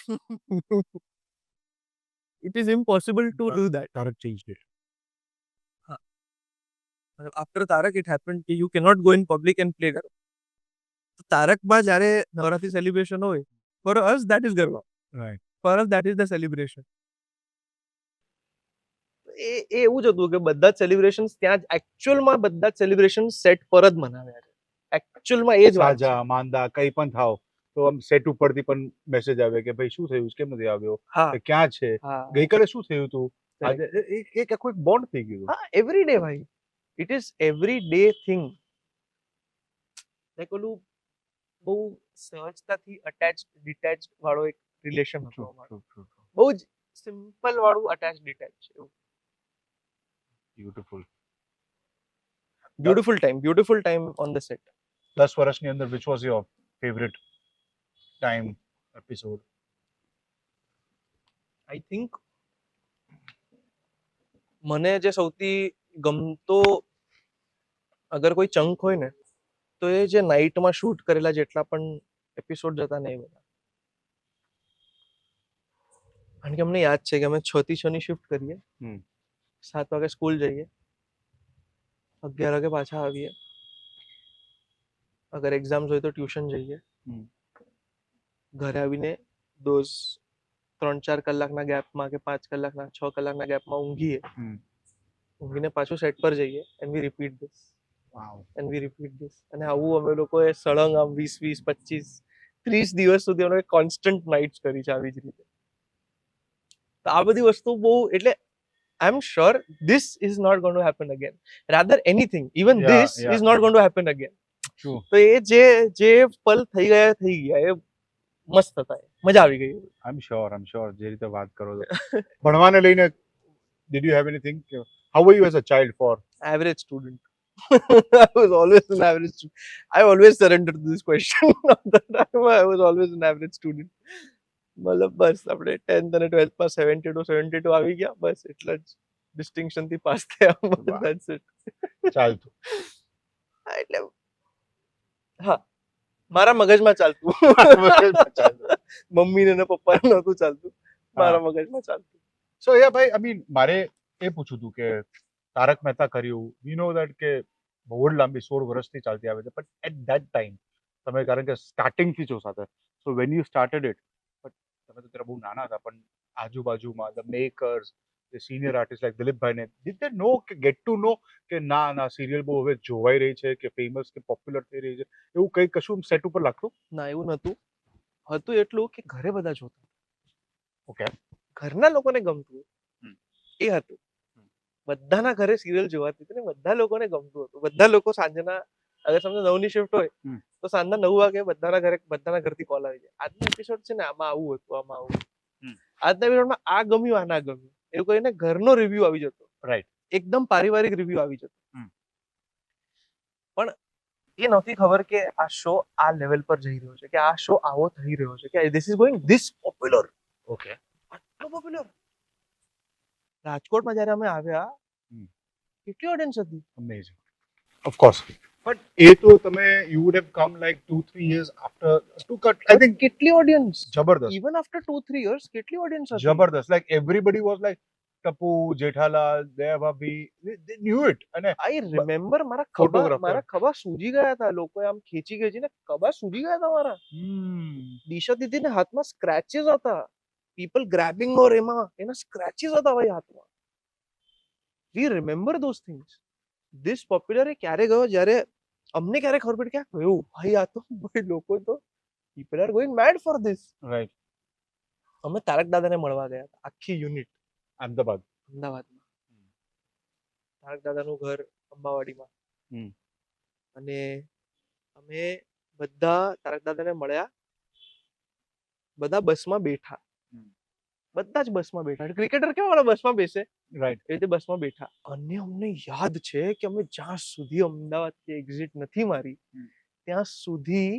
it is impossible to do that Tarak change it. After Tarak it happen કે you cannot go in public and play garba. તો તારકમાં જ્યારે Navratri celebration હોય, for us that is garba, right. For us that is the celebration. એ એવું જ હતું કે બધા જ સેલિબ્રેશન ત્યાં જ એકચ્યુઅલમાં બધા જ સેલિબ્રેશન સેટ પર જ મનાવ્યા છે. એકચ્યુઅલમાં એ જ વાત છે. સાજા માંદા કંઈ પણ થાવ તો આમ સેટ ઉપરથી પણ મેસેજ આવે કે ભાઈ શું થયું, કેમ નથી આવ્યો, હા કે ક્યાં છે, હા ગઈકાલે શું થયું હતું, Correct. આજે એક આખું એક બોન્ડ થઈ ગયું. હા એવરી ડે ભાઈ, it is every day thing. Like ઓલું બહુ સહજતાથી અટેચ ડિટેચ વાળો એક રિલેશન હતો અમારો. બહુ જ સિમ્પલ વાળું attach detach. Beautiful. Beautiful time on the set. 10 વર્ષની અંદર which was your favourite time episode? I think મને જે સૌથી ગમતો અગર કોઈ ચંક હોય ને તો એ જે નાઇટમાં શૂટ કરેલા જેટલા પણ એપિસોડ જતા ને એ બધા. કારણ કે અમને યાદ છે કે અમે 6 થી 6 ની શિફ્ટ કરીએ, 7 વાગે સ્કૂલ જઈએ, 11 વાગે પાછા આવીએ, અગર એક્ઝામ્સ હોય તો ટ્યુશન જઈએ, ઘરે આવીને દોઝ 3-4 કલાકના ગેપમાં કે 5 કલાકના 6 કલાકના ગેપમાં ઊંઘીએ, ઊંઘીને પાછું સેટ પર જઈએ and we repeat this and we repeat this. અને આવું અમે લોકોએ સળંગ આમ 20, 25, 30 દિવસ સુધી અમે કોન્સ્ટન્ટ નાઇટ્સ કરી છે આવી જ રીતે. તો આ બધી વસ્તુ બહુ એટલે I am sure this is not going to happen again. Rather anything, even this is not going to happen again. True. તો એ જે પલ થઈ ગયા એ મસ્ત હતા, મજા આવી ગઈ. આઈ એમ શ્યોર જે રીતે વાત કરો છો ભણવાને લઈને did you have anything, how were you as a child? For Average student. I was always an average student. I always surrendered to this question. All the time I was always an average student. મતલબ બસ આપણે 10th અને 12th માં 72 આવી ગયા, બસ એટલા જ distinction થી pass થયા. Wow. That's it. ચાલતું. હા, એટલે હા મારા મગજમાં ચાલતું. મમ્મી ને પપ્પા નહોતું ચાલતું, મારા મગજમાં ચાલતું. સો યા ભાઈ આઈ મીન મારે એ પૂછવું હતું કે તારક મહેતા કર્યું, વી નો દેટ કે બહુ જ લાંબી 16 વર્ષથી ચાલતી આવે છે, બટ એટ ધેટ ટાઈમ તમે કારણ કે સ્ટાર્ટિંગથી છો સાથે, so when you started it, but તમે તો ત્યારે બહુ નાના હતા, પણ આજુબાજુમાં the makers, the senior artist like દિલીપભાઈને ડીડ દે નો કે ગેટ ટુ નો કે ના સિરિયલ બહુ હવે જોવાઈ રહી છે કે ફેમસ કે પોપ્યુલર થઈ રહી છે, એવું કંઈ કશું સેટ ઉપર લાગતું? ના એવું નહોતું. હતું એટલું કે ઘરે બધા જોતા. ઓકે. ઘરના લોકોને ગમતું એ હતું. હમ. બધાના ઘરે સિરિયલ જોવાતી હતી ને બધા લોકોને ગમતું હતું. બધા લોકો સાંજના અગર સમજો 9 ની શિફ્ટ હોય તો સાંજના 9 વાગે બધાના ઘરથી કોલ આવી જાય, આજનો એપિસોડ છે ને આમાં આવું હતું, આમાં આવું. આજના એપિસોડમાં આ ગમ્યું, આ ના ગમ્યું, એવું કહીને ઘરનો રિવ્યુ આવી જતો. રાઈટ. એકદમ પારિવારિક રિવ્યુ આવી જતો. પણ એ નહોતી ખબર કે આ શો આ લેવલ પર જઈ રહ્યો છે, કે આ શો આવો થઈ રહ્યો છે, કે this is going this popular. Okay. આટલો પોપ્યુલર. રાજકોટમાં જ્યારે અમે આવ્યા કેટલી ઓડિયન્સ હતી. Amazing. Of course. But એ તો તમે you would have come like 2-3 years after to cut. I think કેટલી ઓડિયન્સ, જબરદસ્ત. ઇવન આફ્ટર 2-3 years કેટલી ઓડિયન્સ હતી. જબરદસ્ત. Like everybody was like Tapu, Jethalal, દયા ભાભી, they knew it. અને આઈ રિમેમ્બર મારા Photographer. ખભા સૂજી ગયા હતા. લોકોએ આમ ખેંચીને ખભા સૂજી ગયા હતા મારા. દિશા દીદીને હાથમાં સ્ક્રેચીસ હતા. પીપલ ગ્રેબિંગ ઓર એના સ્ક્રેચીસ હતા ભાઈ હાથમાં. We remember those things. This popular એ ક્યારે ગયો જ્યારે અમને ક્યારે ખબર પડી કે આ કયું ભાઈ, આ તો ભાઈ લોકો તો people are going made for this. Right. અમે તારક દાદાને મળવા ગયા હતા, આખી યુનિટ અમદાવાદમાં. તારક દાદાનું ઘર અંબાવાડીમાં. અને અમે બધા તારક દાદાને મળ્યા, બધા બસમાં બેઠા, બધા જ બસમાં બેઠા. ક્રિકેટર કેવા વાળા બસમાં બેસે રાઈટ, એ રીતે બસમાં બેઠા. અને અમને યાદ છે કે અમે જ્યાં સુધી અમદાવાદથી એક્ઝિટ નથી મારી ત્યાં સુધી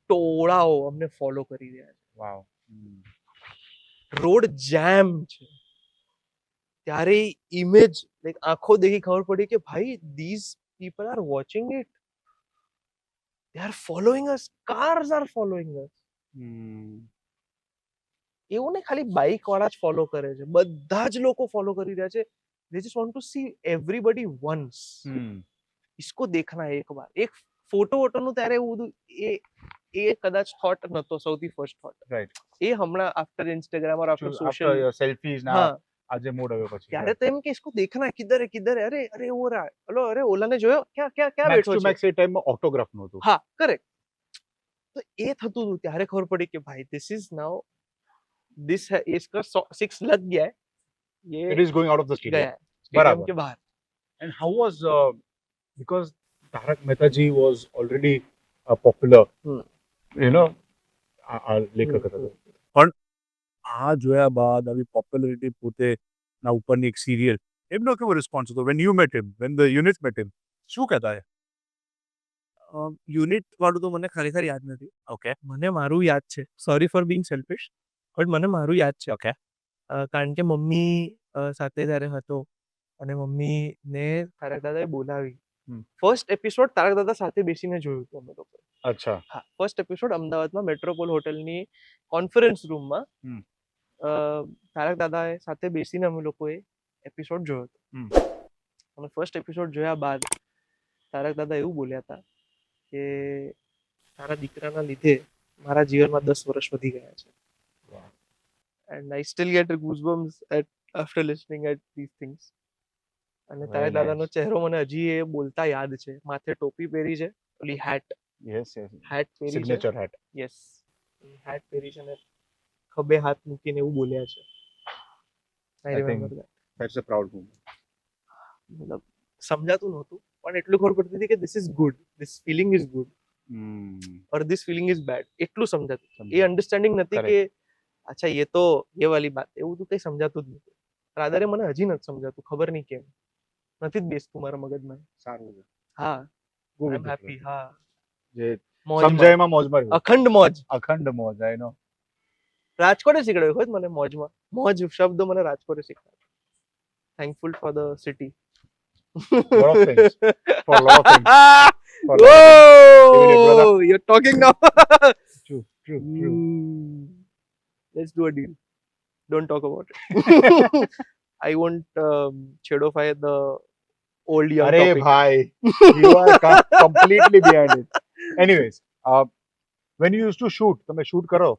ટોળાઓ અમને ફોલો કરી રહ્યા છે. વાવ. રોડ જેમ છે. ત્યારે ઇમેજ લાઈક આંખો દેખી ખબર પડી કે ભાઈ these people are watching it, they are following us, cars are following us. એવું નહીં ખાલી બાઇક વાળા જ ફોલો કરે છે, બધા જ લોકો ફોલો કરી રહ્યા છે. they just want to see everybody once. इसको देखना है एक बार. एक ફોટો વોટોનું ત્યારે એવું બધું એ કદાચ થોટ નતો સૌથી ફર્સ્ટ થોટ. રાઈટ. એ હમણાં આફ્ટર ઇન્સ્ટાગ્રામ और after after social your selfies ना हाँ આજે મૂડ આવ્યો પછી ત્યારે તો એમ કે इसको देखना है किधर है अरे अरे वो रहा हेलो अरे ओलाने જોયો क्या क्या क्या મેક્સ બેઠો ટુ છે મેક્સ એ ટાઈમમાં ઓટોગ્રાફ નહોતું. હા કરેક્ટ. તો એ થતું હતું ત્યારે ખબર પડી કે ભાઈ this is now this है इसका 6 लग गया है ये It is going out of the गया stadium. है स्टेडियम बराबर. के बाहर. And how was because Tarak Mehta ji was already a popular, you know, લેખક હતા. પણ આ જોયા બાદ આવી પોપ્યુલરિટી પોતે ના ઉપરની એક સિરિયલ એમનો કેવો રિસ્પોન્સ હતો when you met him, when the unit met him? શું કહેતા એ? યુનિટ વાળું તો મને ખરેખર યાદ નથી. ઓકે. મને મારું યાદ છે. Sorry for being selfish but મને મારું યાદ છે. ઓકે. કારણ કે મમ્મી સાથે જ્યારે હતો અને મમ્મીને તારક દાદાએ બોલાવી. ફર્સ્ટ એપિસોડ તારક દાદા સાથે બેસીને જોયું હતું અમે લોકો. અચ્છા. હા ફર્સ્ટ એપિસોડ અમદાવાદમાં મેટ્રોપોલ હોટલની કોન્ફરન્સ રૂમમાં તારક દાદાએ સાથે બેસીને અમે લોકોએ એપિસોડ જોયો હતો. અને ફર્સ્ટ એપિસોડ જોયા બાદ તારક દાદા એવું બોલ્યા હતા કે તારા દીકરાના લીધે મારા જીવનમાં 10 વર્ષ વધી ગયા છે. And I still get goosebumps after listening at this things. અને તારક દાદાનો ચહેરો મને હજી એ બોલતા યાદ છે. માથે ટોપી પહેરી છે, ઓલી હેટ યસ હેટ પહેરી છે. Signature hat. યસ હેટ પહેરી છે ને ખભે હાથ મૂકીને એવું બોલ્યા છે. I remember that. That's a proud moment. મતલબ સમજાતું નહોતું પણ એટલું ખબર પડતી હતી કે this is good, this feeling is good और दिस फीलिंग इज बैड એટલું સમજાતું. એ અન્ડરસ્ટેન્ડિંગ નથી કે અચ્છા ये तो ये वाली बात એવું તો કઈ સમજાતું જ નહોતું. રાધારે મને હજી નથી સમજાતું, ખબર નહીં કેમ નથી જ બેસતું મારા મગજમાં. સારું છે. હા Go with I am the happy. flow. હા જે મોજમાં. સમજાયમાં મોજમાં રહ્યું. અખંડ મોજ. અખંડ મોજ આઈ નો. રાજકોટે શીખવાડ્યું ખોજ મને મોજમાં. મોજ શબ્દ મને રાજકોટે શીખવાડ્યો. Thankful for the city. Lot of things. For lot of things. For lot of things. Whoa! Even your brother. You're talking now. True. Let's do a deal. Don't talk about it. I won't chedify the old young अरे topic. भाई, you are completely behind it. Anyways, when you used to shoot, તમે shoot કરો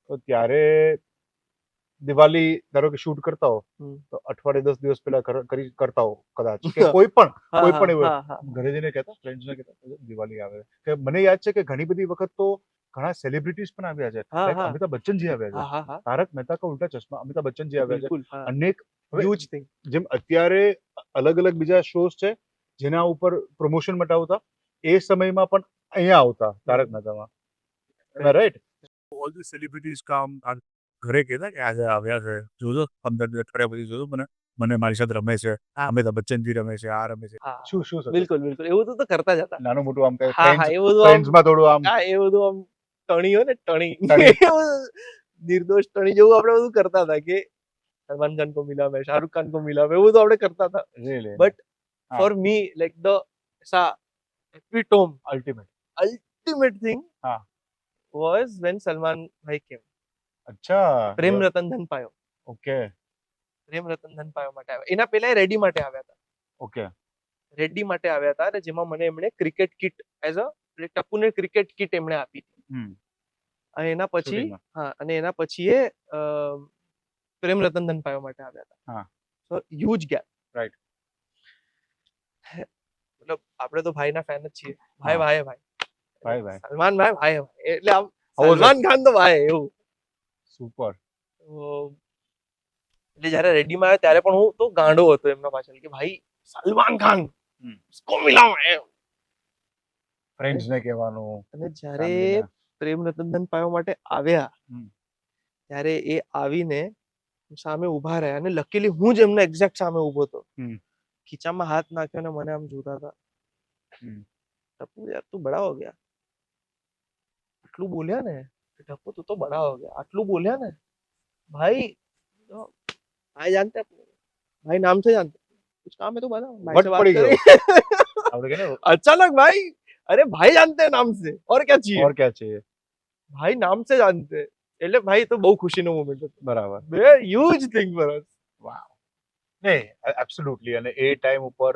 તો ત્યારે દિવાળી ધારો કે shoot કરતા હો તો અઠવાડિયે 10 દિવસ પહેલા કરતા હો કદાચ કે કોઈ પણ એવું ઘરે જઈને કહેતા ફ્રેન્ડ્સને કહેતા દિવાળી આવે કે મને યાદ છે કે ઘણી બધી વખત તો ઘણા સેલિબ્રિટીઝ પણ આવ્યા છે. અમિતાભ બચ્ચનજી આવ્યા છે, તારક મહેતા કા ઉલ્ટા ચશ્મા અમિતાભ બચ્ચનજી આવ્યા છે, અનેક હ્યુજ થિંગ. જેમ અત્યારે અલગ અલગ બીજા શોઝ છે જેના ઉપર પ્રમોશન માટે આવતા એ સમયમાં પણ અહીંયા આવતા તારક મહેતામાં. રાઈટ. ઓલ ધી સેલિબ્રિટીઝ કામ ઘરે કહેતા કે આજે આવ્યા છે, જોજો 15 અઠવાડિયા પછી જોજો મને મારી સાથે રમે છે, અમિતાભ બચ્ચનજી રમે છે, આ રમે છે. શું બિલકુલ એવું તો કરતા જ હતા. નાનું મોટું આમ કઈ ફ્રેન્ડ્સમાં થોડું આમ એ બધું આમ ટણી હોય ને ટણી નિર્દોષ ટણી જેવું આપણે બધું કરતા હતા કે સલમાન ખાન કો મિલા મેં, શાહરુખ ખાન કો મિલા મેં, એવું તો આપણે કરતા હતા. But for me like the सा epitome ultimate thing was when Salman भाई came. અચ્છા. પ્રેમ રતન ધન પાયો. ઓકે. પ્રેમ રતન ધન પાયો માટે આવ્યા. એના પહેલા રેડી માટે આવ્યા હતા. ઓકે. રેડી માટે આવ્યા હતા અને જેમાં મને એમણે ક્રિકેટ કિટ એઝ અ ટપ્પુને ક્રિકેટ કિટ એમણે આપી હતી. અને એના પછી એના પછી એ પ્રેમ રતન ધન પાયો માટે આવ્યા હતા. સો હ્યુજ ગેપ. રાઈટ. મતલબ આપણે તો ભાઈના ફેન જ છીએ. ભાઈ સલમાન ભાઈ એટલે આમ સલમાન ખાન તો ભાઈ એવું સુપર. એટલે જ્યારે રેડીમાં આવ્યા ત્યારે પણ હું તો ગાંડો હતો એમના પાછળ કે ભાઈ સલમાન ખાન इसको मिलाओ ફ્રેન્ડ્સ ને કહેવાનું. અને જ્યારે પ્રેમ રતન ધન પાયો માટે આવ્યા ત્યારે એ આવીને સામે ઉભા રહ્યા અને લકીલી હું જ એમના એક્ઝેક્ટ સામે ઉભો હતો. ખીચામાં હાથ નાખ્યો ને મને આમ જોતા હતા. ટપ્પુ યાર તું બડા હો ગયા, આટલું બોલ્યા ને ટપ્પુ તું તો બડા હો ગયા, આટલું બોલ્યા ને भाई भाई जानते हैं भाई नाम से जानते कुछ काम है तो बता भाई से बात करें. अचानक भाई अरे भाई जानते हैं नाम से और क्या चाहिए भाई नाम से जानते हैं એટલે ભાઈ તો બહુ ખુશીનો મોમેન્ટ હતો. બરાબર. Huge thing for us. Wow. નહીં એબ્સોલ્યુટલી. અને એ ટાઈમ ઉપર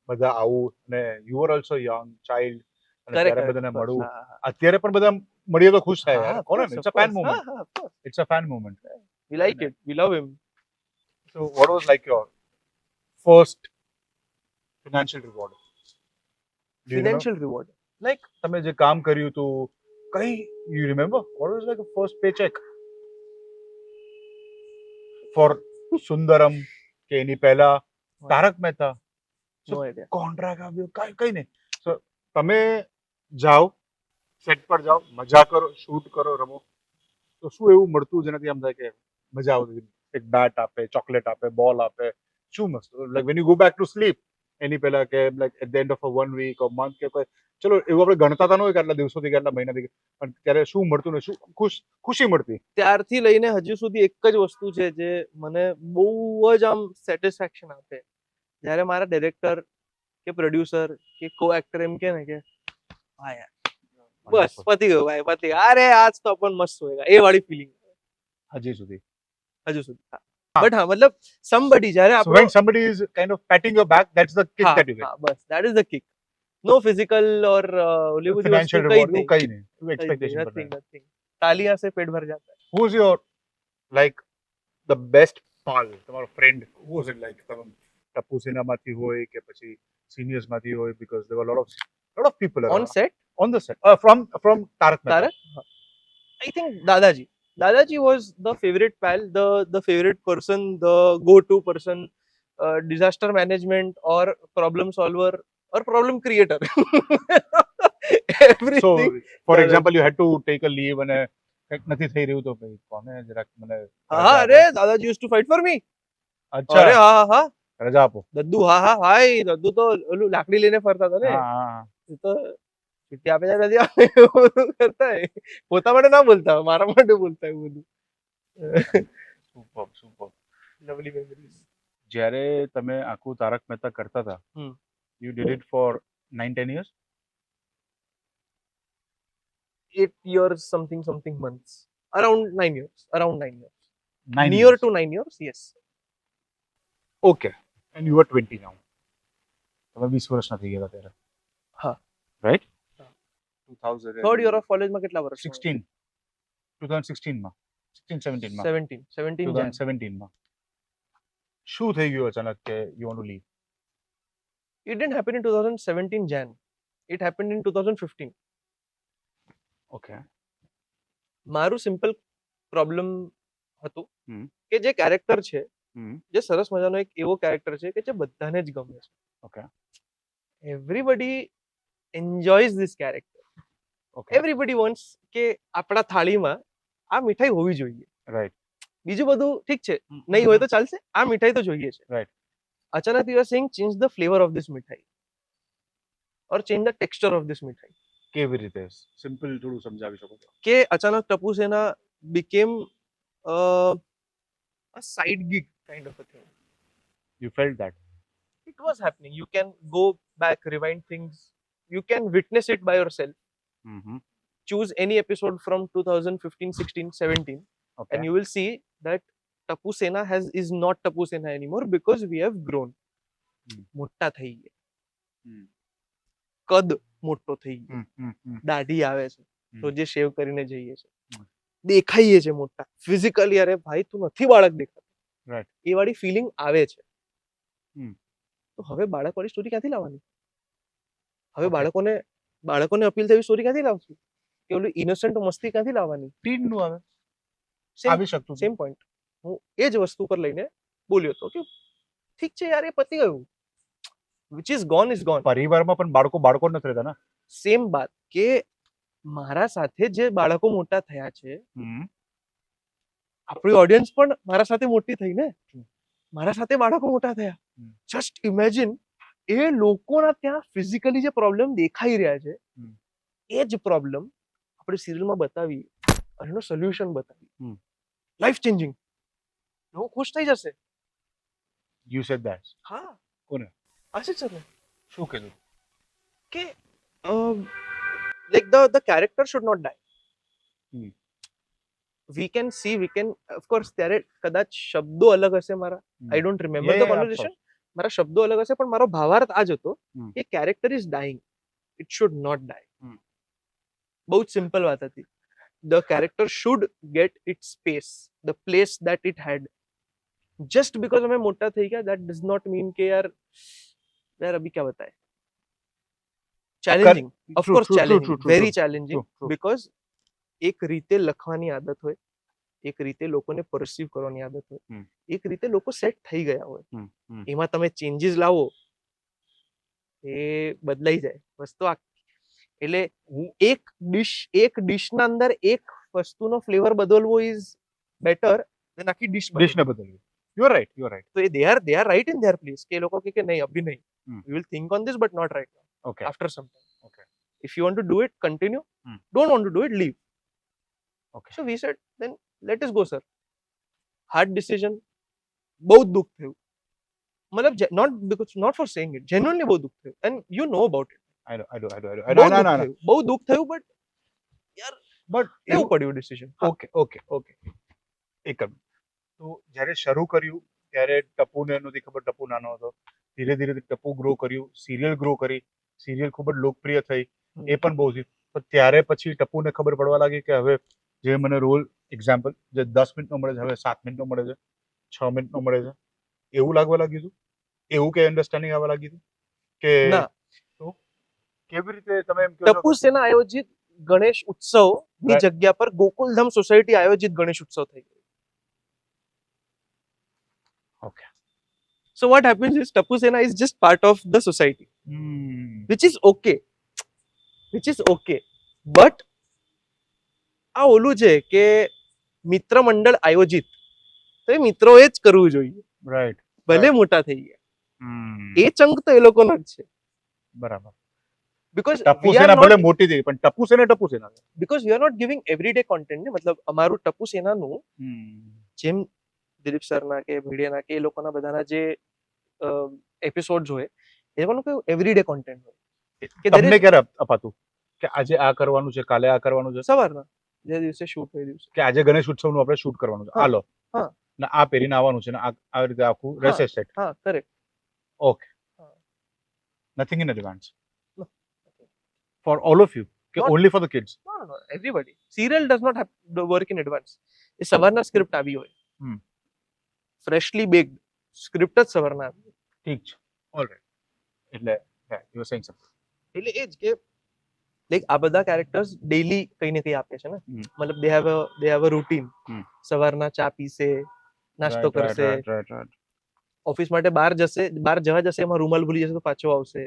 બધા આવું, અને you are also young child, અને ત્યારે બધાને મળવું. અત્યારે પણ બધા મળીએ તો ખુશ થાય યાર. કોને it's a fan moment. It's a fan moment. We like it. We love him. So what was like your first financial reward? Do you remember? Financial reward. Like, તમે જે કામ કર્યું હતું, કઈ you remember? What was like a first paycheck for Sundaram કે એની પહેલા Tarak Mehta? no idea. Contract આવ્યો, કઈ નહીં. So તમે જાઓ, સેટ પર જાઓ, મજા કરો, શૂટ કરો, રમો, તો શું એવું મળતું જેનાથી આમ થાય કે મજા આવતી? એક બેટ આપે, ચોકલેટ આપે, બોલ આપે, શું મસ્ત? Like when you go back to sleep, એની પહેલા કે like at the end of a 1 week or month કે કોઈ, ચલો એવું આપણે ગણતા હતા ન હોય કે આટલા દિવસોથી કે આટલા મહિનાથી, પણ ત્યારે શું મળતું ને શું ખુશી મળતી? ત્યારથી લઈને હજુ સુધી એક જ વસ્તુ છે જે મને બહુ જ આમ સેટિસ્ફેક્શન આપે. જ્યારે મારા ડાયરેક્ટર કે પ્રોડ્યુસર કે કો એક્ટર એમ કે ને કે હા યાર બસ પતી ગયું ભાઈ, પતી ગયું, અરે આજ તો પણ મસ્ત હોયગા, એ વાળી ફિલિંગ હજી સુધી. હા. બટ હા, મતલબ somebody જ્યારે So આપણો when somebody is kind of patting your back, that's the kick that you get. હા બસ that is the kick. No physical or ઓલી બધી Financial વસ્તુ કઈ reward, જ એવું કઈ નહીં. એવું નહીં, expectation પર nothing, નહીં. nothing. તાલિયા સે પેટ ભર જાતા है. Who's your like the best pal, તમારો friend? Who was it like? તમે ટપુ સેનામાંથી હોય કે પછી સિનિયર્સ માંથી હોય? Because there were lot of people On around. set On the set. From Tarak Mehta. Tarak, I think Dadaji was the favorite pal, the favorite person, the go-to person, disaster management or problem solver or problem creator. So Everything. for Dadaji. example, you had to take a leave અને કંઈક નથી થઈ રહ્યું તો ભાઈ કોને જરાક મને હા, અરે દાદાજી used to fight for me. અચ્છા અરે હા, રજા આપો. દદ્દુ હા ભાઈ, દદ્દુ તો ઓલું લાકડી લઈને ફરતા હતા ને. હા. એ તો છુટ્ટી આપે છે નથી આપે એવું બધું કરતા હોય. પોતા માટે ના બોલતા હોય, મારા માટે બોલતા હોય બધું. સુપર. Lovely memories. જ્યારે તમે આખું તારક મહેતા કરતા હતા, you did it for 9-10 years? 8 years something months. Around 9 years. 9 Near years. to 9 years, yes. Okay. And you were 20 now. તમે 20 વર્ષના થઈ ગયા ત્યારે. હા. Right? હા. 2000 થર્ડ યર ઓફ કોલેજમાં કેટલા વર્ષ? 16. 2016 માં. 17 માં. 17 Jan. 2017 માં. શું થઈ ગયું અચાનક કે you want to leave? It didn't happen in 2017 Jan. It happened in 2015. Okay. મારું સિમ્પલ પ્રોબ્લેમ હતું હમ. કે જે કેરેક્ટર છે, હમ. જે સરસ મજાનો એક એવો કેરેક્ટર છે કે જે બધાને જ ગમે છે. Okay. Everybody enjoys this character. Okay. Everybody wants કે આપણા થાળીમાં આ મીઠાઈ હોવી જોઈએ. Right. બીજું બધું ઠીક છે, નહીં હોય તો ચાલશે, આ મીઠાઈ તો જોઈએ છે. Right. અચાનક you are saying change the flavor of this મીઠાઈ or change the texture of this મીઠાઈ. કેવી રીતે? સિમ્પલ થોડું સમજાવી શકો છો? કે અચાનક ટપુ સેના became a side gig kind of a thing. You felt that? It was happening. You can go back, rewind things. You can witness it by yourself. Mm-hmm. Choose any episode from 2015, 16, 17 Okay. and you will see that Tapu Sena is not Tapu Sena anymore because we have grown. મોટા થઈ ગયા, કદ મોટો થઈ ગયો, દાઢી આવે છે, રોજે શેવ કરીને જઈએ છે, દેખાઈએ છે મોટા ફિઝિકલી. અરે ભાઈ તું નથી બાળક દેખાતો, Right. એ વાળી ફિલિંગ આવે છે. હમ. તો હવે બાળક વાળી સ્ટોરી ક્યાંથી લાવવાની? હવે Okay. બાળકોને અપીલ થવી સ્ટોરી ક્યાંથી લાવશું? કે ઓલું ઇનોસન્ટ મસ્તી ક્યાંથી લાવવાની? ટીન નું આવે આવી શકતું સેમ પોઈન્ટ હું એ જ વસ્તુ પર લઈને બોલ્યો હતો કે ઠીક છે યાર, એ પતી ગયું, which is gone is gone. પરિવારમાં પણ બાળકો નથી રહેતા ને. સેમ વાત કે મારા સાથે જે બાળકો મોટા થયા છે, આપણી ઓડિયન્સ પણ મારા સાથે મોટી થઈ ને, મારા સાથે બાળકો મોટા થયા. જસ્ટ ઇમેજિન એ લોકોના ત્યાં ફિઝિકલી જે પ્રોબ્લેમ દેખાઈ રહ્યા છે, એ જ પ્રોબ્લેમ આપણે સિરિયલમાં બતાવીએ અને એનો સોલ્યુશન બતાવીએ, લાઈફ ચેન્જિંગ, લોકો ખુશ થઈ જશે. You said that. હા. કોને? આશિષ સર ને. શું કીધું? કે like the character should not die. We can C we can of course ત્યારે કદાચ શબ્દો અલગ હશે મારા I don't remember the conversation મારા શબ્દો અલગ હશે પણ મારો ભાવાર્થ આ જ હતો કે character is dying it should not die બહુ જ સિમ્પલ વાત હતી the character should get it space the place that it had just because અમે મોટા થઈ ગયા દેટ ડઝ નોટ મીન કે યાર અભી ક્યા બતાએ challenging of course challenging very challenging because એક રીતે લખવાની આદત હોય એક રીતે લોકોને પરસીવ કરવાની આદત હોય એક રીતે લોકો સેટ થઈ ગયા હોય એમાં તમે ચેન્જીસ લાવો એ બદલાઈ જાય વસ્તુ એટલે એક ડિશના અંદર એક વસ્તુનો ફ્લેવર બદલવો ઇઝ બેટર દેન આખી ડિશ ને બદલવી યુ આર રાઈટ તો they are right in their place કે એ લોકો કે નહીં અભી નહીં we will think on this but not right now okay after some time okay if you want to do it continue don't want to do it leave okay so we said then let us go sir hard decision बहुत दुख થયું मतलब not for saying it genuinely बहुत दुख થયું and you know about it I know બહુ દુખ થયું but યાર બટ એવું પડ્યું ડિસિઝન ઓકે એક તો જ્યારે શરૂ કર્યું ત્યારે ટપુને નથી ખબર ટપુ નાનો હતો ધીરે ધીરે ટપુ ગ્રો કર્યું સિરિયલ ગ્રો કરી સિરિયલ ખૂબ જ લોકપ્રિય થઈ એ પણ બહુ થયું તો ત્યારે પછી ટપુને ખબર પડવા લાગી કે હવે જે મને રોલ એક્ઝામ્પલ જે 10 મિનિટનો મળે છે હવે 7 મિનિટનો મળે છે 6 મિનિટનો મળે છે એવું લાગવા લાગ્યું હતું એવું કે અન્ડરસ્ટેન્ડિંગ આવવા લાગી હતી કે ના તો કેવી રીતે તમે એમ કહો ટપુ સેના આયોજિત ગણેશ ઉત્સવ ની જગ્યા પર ગોકુલધામ સોસાયટી આયોજિત ગણેશ ઉત્સવ થઈ ગયો okay so what happens is Tapu Sena is just part of the society which is okay but આ ઓલું છે કે મિત્ર મંડળ આયોજિત તો એ મિત્રોએ જ કરવું જોઈએ રાઈટ ભલે મોટા થઈ ગયા એ ચંક તો એ લોકોનો જ છે બરાબર because ટપુ સેના ભલે મોટી થઈ પણ ટપુ સેના because we are not giving everyday content ને મતલબ અમારું ટપુ સેનાનું જેમ દિલીપ સરના કે મીડિયાના કે એ લોકોના બધાના જે એપિસોડ્સ હોય એ લોકોનું કોઈ એવરીડે કોન્ટેન્ટ હોય કે તમને ક્યારે અપાતું કે આજે આ કરવાનું છે કાલે આ કરવાનું છે સવારના જે દિવસે શૂટ હોય દિવસે કે આજે ગણેશ ઉત્સવનું આપણે શૂટ કરવાનું છે હાલો હા ને આ પહેરીને આવવાનું છે ને આ રીતે આખું રહેશે સેટ હા correct okay nothing in advance for all of you કે only for the kids no everybody serial does not have the work in advance એ સવારના સ્ક્રિપ્ટ આવી હોય freshly baked સ્ક્રિપ્ટ જ સવારના આવી ઠીક છે ઓલરાઈટ એટલે યુ આર સેઇંગ સમથિંગ એટલે એ જ કે લાઈક આ બધા કેરેક્ટર્સ ડેઈલી કઈ ને કઈ આપે છે ને મતલબ દે હેવ અ રૂટીન સવારના ચા પીશે નાસ્તો કરશે ઓફિસ માટે બહાર જવા જશે એમાં રૂમાલ ભૂલી જશે તો પાછો આવશે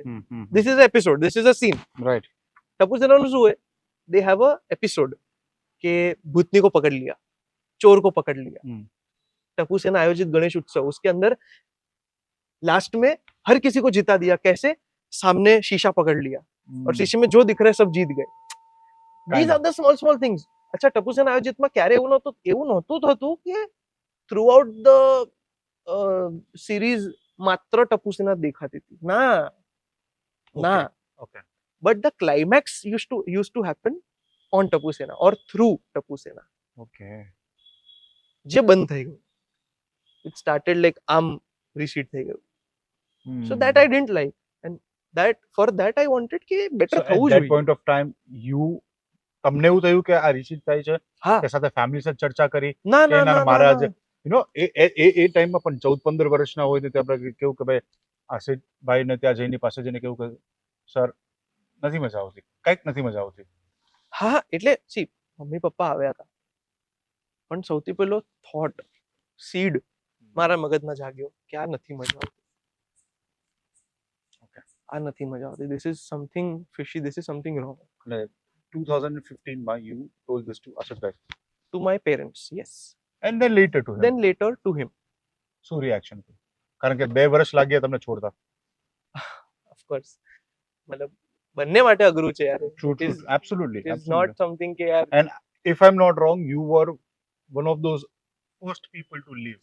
this is a episode this is a scene right Tapu सेना નું શું હોય दे हैव अ एपिसोड के भूतनी को पकड़ लिया चोर को पकड़ लिया टपू सेना आयोजित गणेश उत्सव उसके अंदर लास्ट में हर किसी को जिता दिया कैसे सामने शीशा पकड़ लिया और शीशे में जो दिख रहा है सब जीत गए these are the small things अच्छा टपू सेना आयोजित में ક્યારે એવું નહોતું થતું કે થ્રુ આઉટ ધ સિરીઝ માત્ર ટપુ સેના દેખાતી હતી ના okay but the climax used to happen on Tapu Sena or through Tapu Sena okay જે બંધ થઈ ગયું it started like આમ recede થઈ ગયું so that I didn't like and that for that I wanted કે better થવું જોઈએ at that point of time you તમને એવું થયું કે આ રિસીડ થાય છે કે સાથે ફેમિલી સાથે ચર્ચા કરી ના મારા યુ નો એ ટાઈમમાં પણ 14-15 વર્ષના હોય તો આપણે કેવું કે ભાઈ આશિષ ભાઈને ત્યાં જઈને પાસે જઈને કેવું કે સર નથી મજા આવતી કંઈક નથી મજા આવતી હા એટલે સી મમ્મી પપ્પા આવ્યા હતા પણ સૌથી પહેલો થોટ સીડ મારા મગજમાં જાગ્યો કે આ નથી મજા આવતી આ નથી મજા આવતી this is something fishy this is something wrong એટલે 2015 માં you told this to Ashit bhai to my parents yes and then later to him શું રિએક્શન કારણ કે 2 વર્ષ લાગ્યા તમને છોડતા of course મતલબ બંને માટે અઘરું છે યાર absolutely it's not something કે યાર and if I'm not wrong you were one of those first people to leave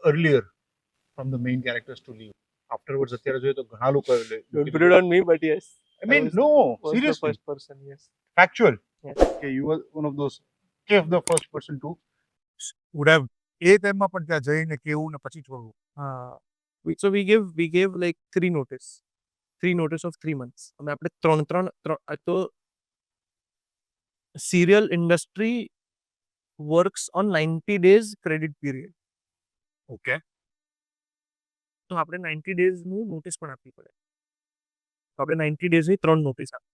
earlier from the main characters to leave afterwards અત્યારે જોઈએ તો ઘણા લોકો don't put it on me but yes I mean no seriously first person yes factual yes okay you were one of those gave the first person to would have એ ટાઈમમાં પણ ત્યાં જઈને કેવું ને પછી છોડવું. So we gave like 3 notice of 3 months. અમે આપણે ત્રણ આ તો serial industry works on 90 days credit period. Okay. તો આપણે 90 days નું નોટિસ પણ આપવી પડે. તો આપણે 90 days ની 3 નોટિસ આપી.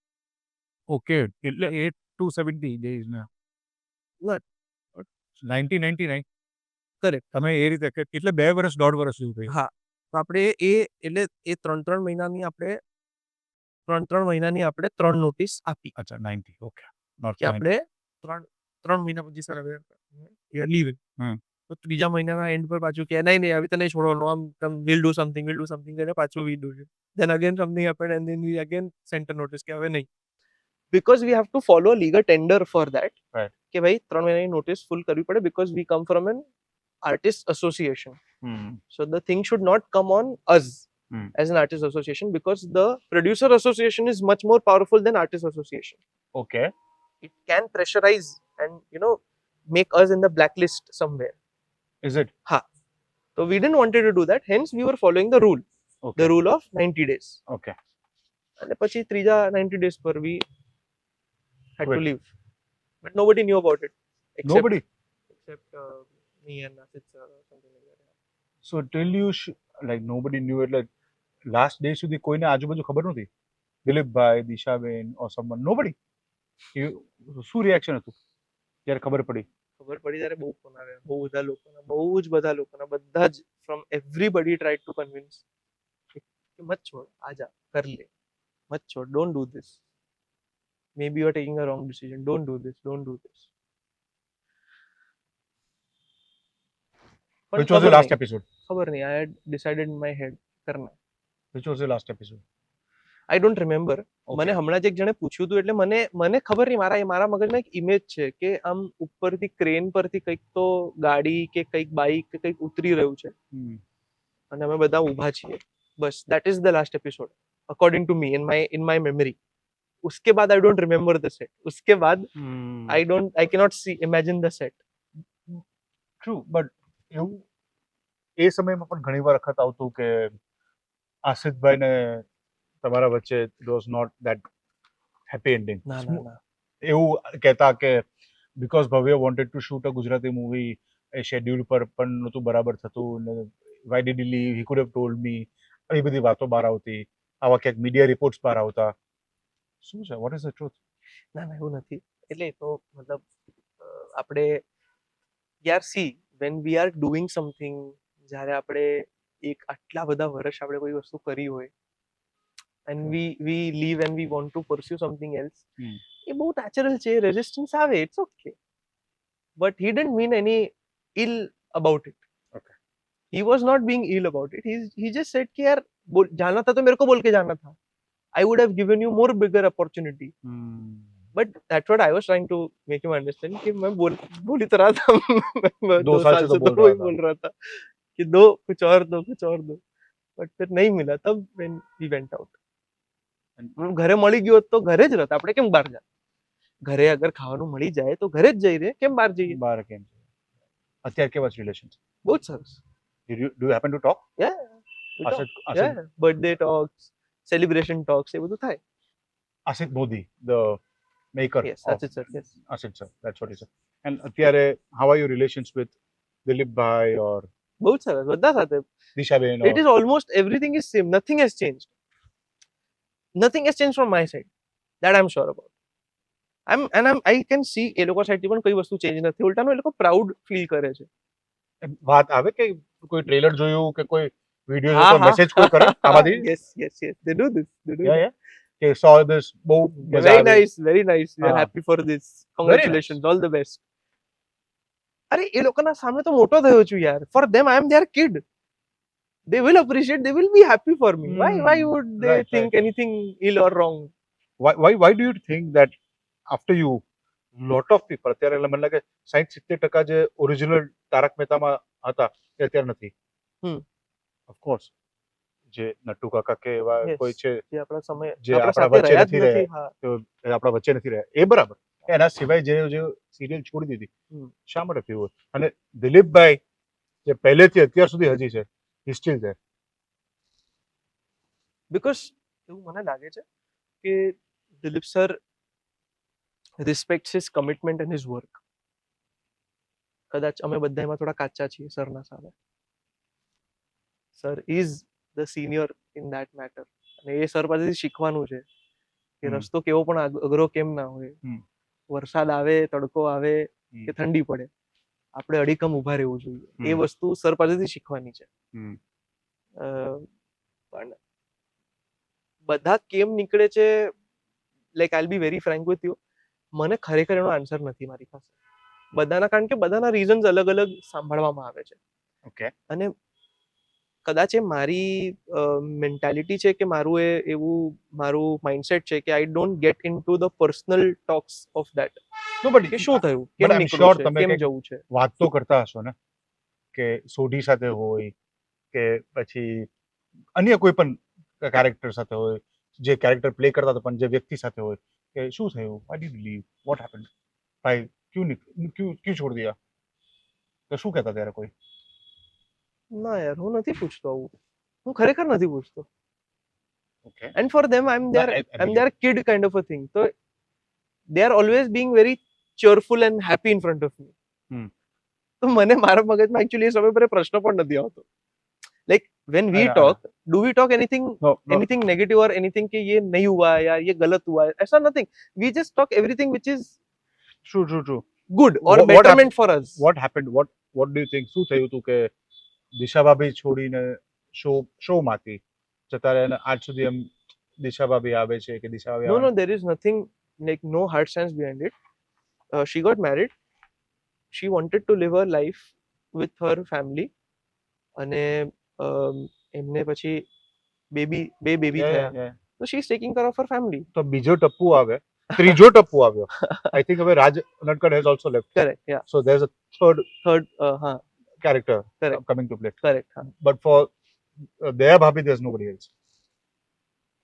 ઓકે એટલે 8 to 70 days ને What? 1999 Correct. તમે એ રીતે એટલે 2 વર્ષ 1.5 વર્ષ જેવું થયું. હા. તો આપણે એટલે એ 3 મહિનાની આપણે 3 નોટિસ આપી અચ્છા 90 ઓકે નોટ કે આપણે 3 મહિના પછી સર હવે લીવ. હમ. તો ત્રીજા મહિનાના એન્ડ પર પાછું કે નહીં હવે તને છોડવાનું આમ વિલ ડુ સમથિંગ કરીને પાછું we do. Then again something happened and then we again sent a notice કે હવે નહીં. Because we have to follow legal tender for that. Right. કે ભાઈ 3 મહિનાની નોટિસ ફૂલ કરવી પડે because we come from an artist association. So the thing should not come on us as an artist association because the producer association is much more powerful than artist association. okay It can pressurize and make us in the blacklist somewhere. is it So we didn't wanted to do that. Hence we were following the rule. okay The rule of 90 days. okay And પછી ત્રીજા 90 days પર we had to Quit. leave. But nobody knew about it. nobody Except me and Asit sir or something like that. so till you like nobody knew it like last day સુધી કોઈને આજુબાજુ ખબર નહોતી દિલીપભાઈ Dishaben or someone nobody શું reaction હતું જ્યારે ખબર પડી ખબર પડી ત્યારે બહુ ફોન આવ્યા બહુ બધા લોકોના બધા જ from everybody tried to convince કે મત છોડ આજા કર લે મત છોડ don't do this, maybe you are taking a wrong decision, don't do this. પણ which was the last episode ખબર નહીં I had decided in my head કરના. which was the last episode I don't remember. Okay. મને હમણાં જ એક જણે પૂછ્યું હતું એટલે મને ખબર નહીં મારા મગજમાં એક ઇમેજ છે કે આમ ઉપરથી ક્રેન પરથી કંઈક તો ગાડી કે કંઈક બાઈક કે કંઈક ઉતરી રહ્યું છે અને અમે બધા ઊભા છીએ બસ that is the last episode according to me in my memory. उसके बाद I don't remember the set. उसके बाद I cannot imagine the set. true but એવું એ સમયમાં પણ ઘણી વાર વખત આવતું કે આસિફભાઈ ને તમારા વચ્ચે it was not that happy ending ના એવું કહેતા કે because ભવ્ય wanted to shoot a Gujarati movie A schedule પર પણ નહોતું બરાબર થતું ને why did he leave he could have told me એ બધી વાતો બહાર આવતી આવા ક્યાંક મીડિયા રિપોર્ટ્સ બહાર આવતા શું છે what is the truth ના એવું નથી એટલે તો મતલબ આપણે યાર C when we are doing something જ્યારે આપણે એક આટલા બધા વર્ષ આપણે કોઈ વસ્તુ કરી હોય and we leave and we want to pursue something else એ બહુ નેચરલ છે રેઝિસ્ટન્સ આવે it's okay but he didn't mean any ill about it. Okay. He was not being ill about it. He just said कि यार जाना था तो मेरे को बोल के जाना था. I would have given you more bigger opportunity. But that's what I was trying to make him understand कि मैं बोल ही तो रहा था मैं 2 साल से तो बोल रहा था कि दो कुछ और दो but फिर नहीं मिला तब when we went out. ઘરે મળી ગયો તો ઘરે જ રહેતા આપણે કેમ બહાર જા ઘરે અગર ખાવાનું મળી જાય તો ઘરે જ જઈ રહે કેમ બહાર જઈએ બહાર કેમ અત્યારે કેવા રિલેશન બહુ જ સરસ. do you happen to talk Yeah. Asit Birthday talks, celebration talks એ બધું થાય. Asit Modi the maker Yes, of that's it sir. Yes. Asit sir that's what he said and અત્યારે how are your relations with Dilip bhai or બહુ જ સરસ બધા સાથે. Dishaben It is almost everything is same. Nothing has changed from my side. That I'm sure about. I can see એ લોકો સાઈડથી પણ કઈ વસ્તુ ચેન્જ નથી ઉલટાનું એ લોકો પ્રાઉડ ફીલ કરે છે. વાત આવે કે કોઈ ટ્રેલર જોયું કે કોઈ વિડિયો જોયો મેસેજ કોઈ કરે આમાંથી Yes. They do this. yeah કે saw this બહુ મજા Very આવી nice. We are હા. happy for this. Congratulations. All the best. અરે એ લોકોના સામે તો મોટો થયો છું યાર. For them I am their kid. They will appreciate, they will be happy for me. Why would they Right, think right. anything ill or wrong? why do you think that after you lot of people અત્યારે મને લાગે 60-70% જે original Tarak મહેતામાં હતા એ અત્યારે નથી of course જે નટુ કાકા કે એવા Yes. કોઈ છે જે આપણા સમય જે આપણા આપણા સાથે વચ્ચે રહ્યા જ નથી નથી. રહ્યા. હા. તો એ આપણા વચ્ચે નથી રહ્યા એ બરાબર એના સિવાય જે સિરિયલ છોડી દીધી હમ. શા માટે થયું હોય? અને દિલીપભાઈ જે પહેલેથી અત્યાર સુધી હજી છે he still there. બિકોઝ એવું મને લાગે છે કે Dilip sir respects his commitment and his work. કદાચ અમે બધા એમાં થોડા કાચા છીએ સરના સામે. Sir is the senior in that matter. અને એ સર પાસેથી શીખવાનું છે કે હમ. રસ્તો કેવો પણ અઘરો કેમ ના હોય. હમ. વરસાદ આવે, તડકો આવે હમ. કે ઠંડી પડે, આપણે અડીખમ ઊભા રહેવું જોઈએ. એ હમ. વસ્તુ સર પાસેથી શીખવાની છે. હમ. પણ બધા કેમ નીકળે છે, like I'll be very Frank with you, મને ખરેખર એનો આન્સર નથી મારી પાસે. બધાના, કારણ કે બધાના રીઝન્સ અલગ અલગ સાંભળવામાં આવે છે. ઓકે. અને કદાચ એ મારી મેન્ટાલિટી છે કે મારું એવું મારું માઇન્ડસેટ છે કે I don't get into the personal talks of that. No but કે શું થયું, but કેમ I'm નીકળવું sure છે, તમે કેમ કંઈક જવું છે. વાત તો કરતા હશો ને કે સોઢી સાથે હોય કે પછી અન્ય કોઈ પણ કેરેક્ટર સાથે હોય, જે કેરેક્ટર પ્લે કરતા હતા પણ જે વ્યક્તિ સાથે હોય, કે શું થયું, why did you leave, what happened, ભાઈ ક્યું છોડ દિયા, તો શું કહેતા ત્યારે કોઈ? ના યાર, હું નથી પૂછતો આવું. હું ખરેખર નથી પૂછતો. Okay. And for them I am their kid kind of a thing. તો they are always being very cheerful and happy in front of me. તો મને મારા મગજમાં એકચ્યુઅલી એ સમય પર એ પ્રશ્ન પણ નથી આવતો. Like when we talk, do we talk anything anything negative और एनीथिंग कि ये नहीं हुआ या ये गलत हुआ है, ऐसा nothing. We just talk everything which is true good or What betterment for us. what happened, what do you think, શું થયું હતું કે દિશા ભાભી છોડીને શો માંથી જતા રહ્યા અને આજ સુધી એમ દિશા ભાભી આવે છે કે દિશા ભાભી No, there is nothing, like no hard science behind it. She got married. She wanted to live her life with her family. અને એમને પછી બે બેબી થયા. So she is taking care of her family. તો બીજો ટપ્પુ આવે, ત્રીજો ટપ્પુ આવ્યો. આઈ થિંક હવે રાજ નડકડ has also left. Correct, yeah. So there's a third હા, character Correct. coming to play. correct, હા. But for Daya Bhabhi, there's nobody else.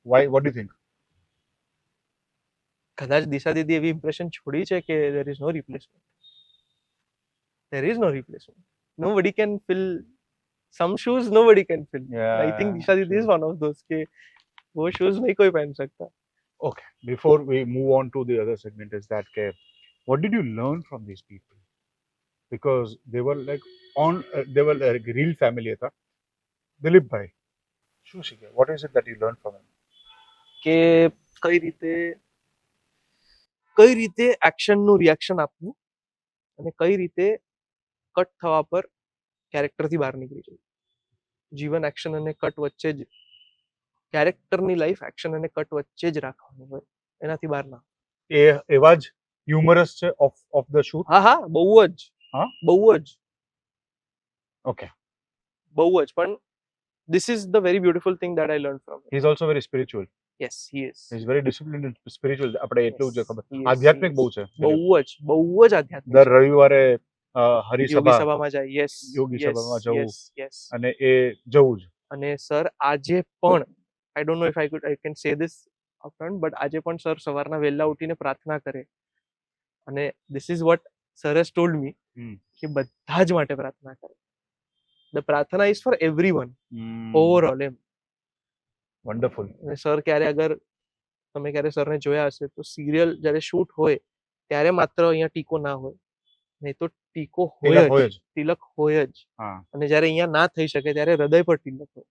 Why? What do you think? કદાચ દિશા દીદી એવી ઇમ્પ્રેશન છોડી છે કે there is no replacement. There is no replacement. Nobody can fill some shoes, nobody can fill. Yeah, I think Disha Didi is one of those के वो shoes नहीं कोई पहन सकता. Okay. Before we move on to the other segment, is that what did you learn from these people? Because they were like they were like real family હતા. દિલીપ ભાઈ, શું શીખ્યા? What is it that you learned from him? કે કઈ રીતે એક્શનનું reaction આપવું અને કઈ રીતે કટ થવા પર કેરેક્ટરથી બહાર નીકળી જવું. જીવન એક્શન અને કટ વચ્ચે જ, કેરેક્ટરની લાઈફ એક્શન અને કટ વચ્ચે જ રાખવાનું હોય, એનાથી બહાર ના. એ એવા જ હ્યુમરસ છે ઓફ ધ શૂટ. હા, બહુ જ. હા? બહુ જ. Okay. બહુ જ. પણ this is the very beautiful thing that I learned from him. He is also very spiritual. Yes, he is. He is very disciplined and spiritual. આપણે એટલું જ ખબર. He is, આધ્યાત્મિક બહુ છે. બહુ જ આધ્યાત્મિક. દર રવિવારે યોગી હરિસભા, સભામાં જાય. યસ, યોગી સભામાં જવું. યસ. અને એ જવું જ. અને સર આજે પણ, I don't know if I can say this upfront, but આજે પણ સર સવારના વહેલા ઉઠીને પ્રાર્થના કરે. અને this is what sir has told me કે બધા જ માટે પ્રાર્થના કરે. The prarthana is for everyone, overall એમ. વન્ડરફુલ. અને સર ક્યારે અગર તમે ક્યારે સરને જોયા હશે તો સિરિયલ જ્યારે શૂટ હોય ત્યારે માત્ર અહીંયા ટીકો ના હોય, નહીં તો ટીકો હોય જ, તિલક હોય જ. અને જ્યારે અહીંયા ના થઈ શકે ત્યારે હૃદય પર તિલક હોય,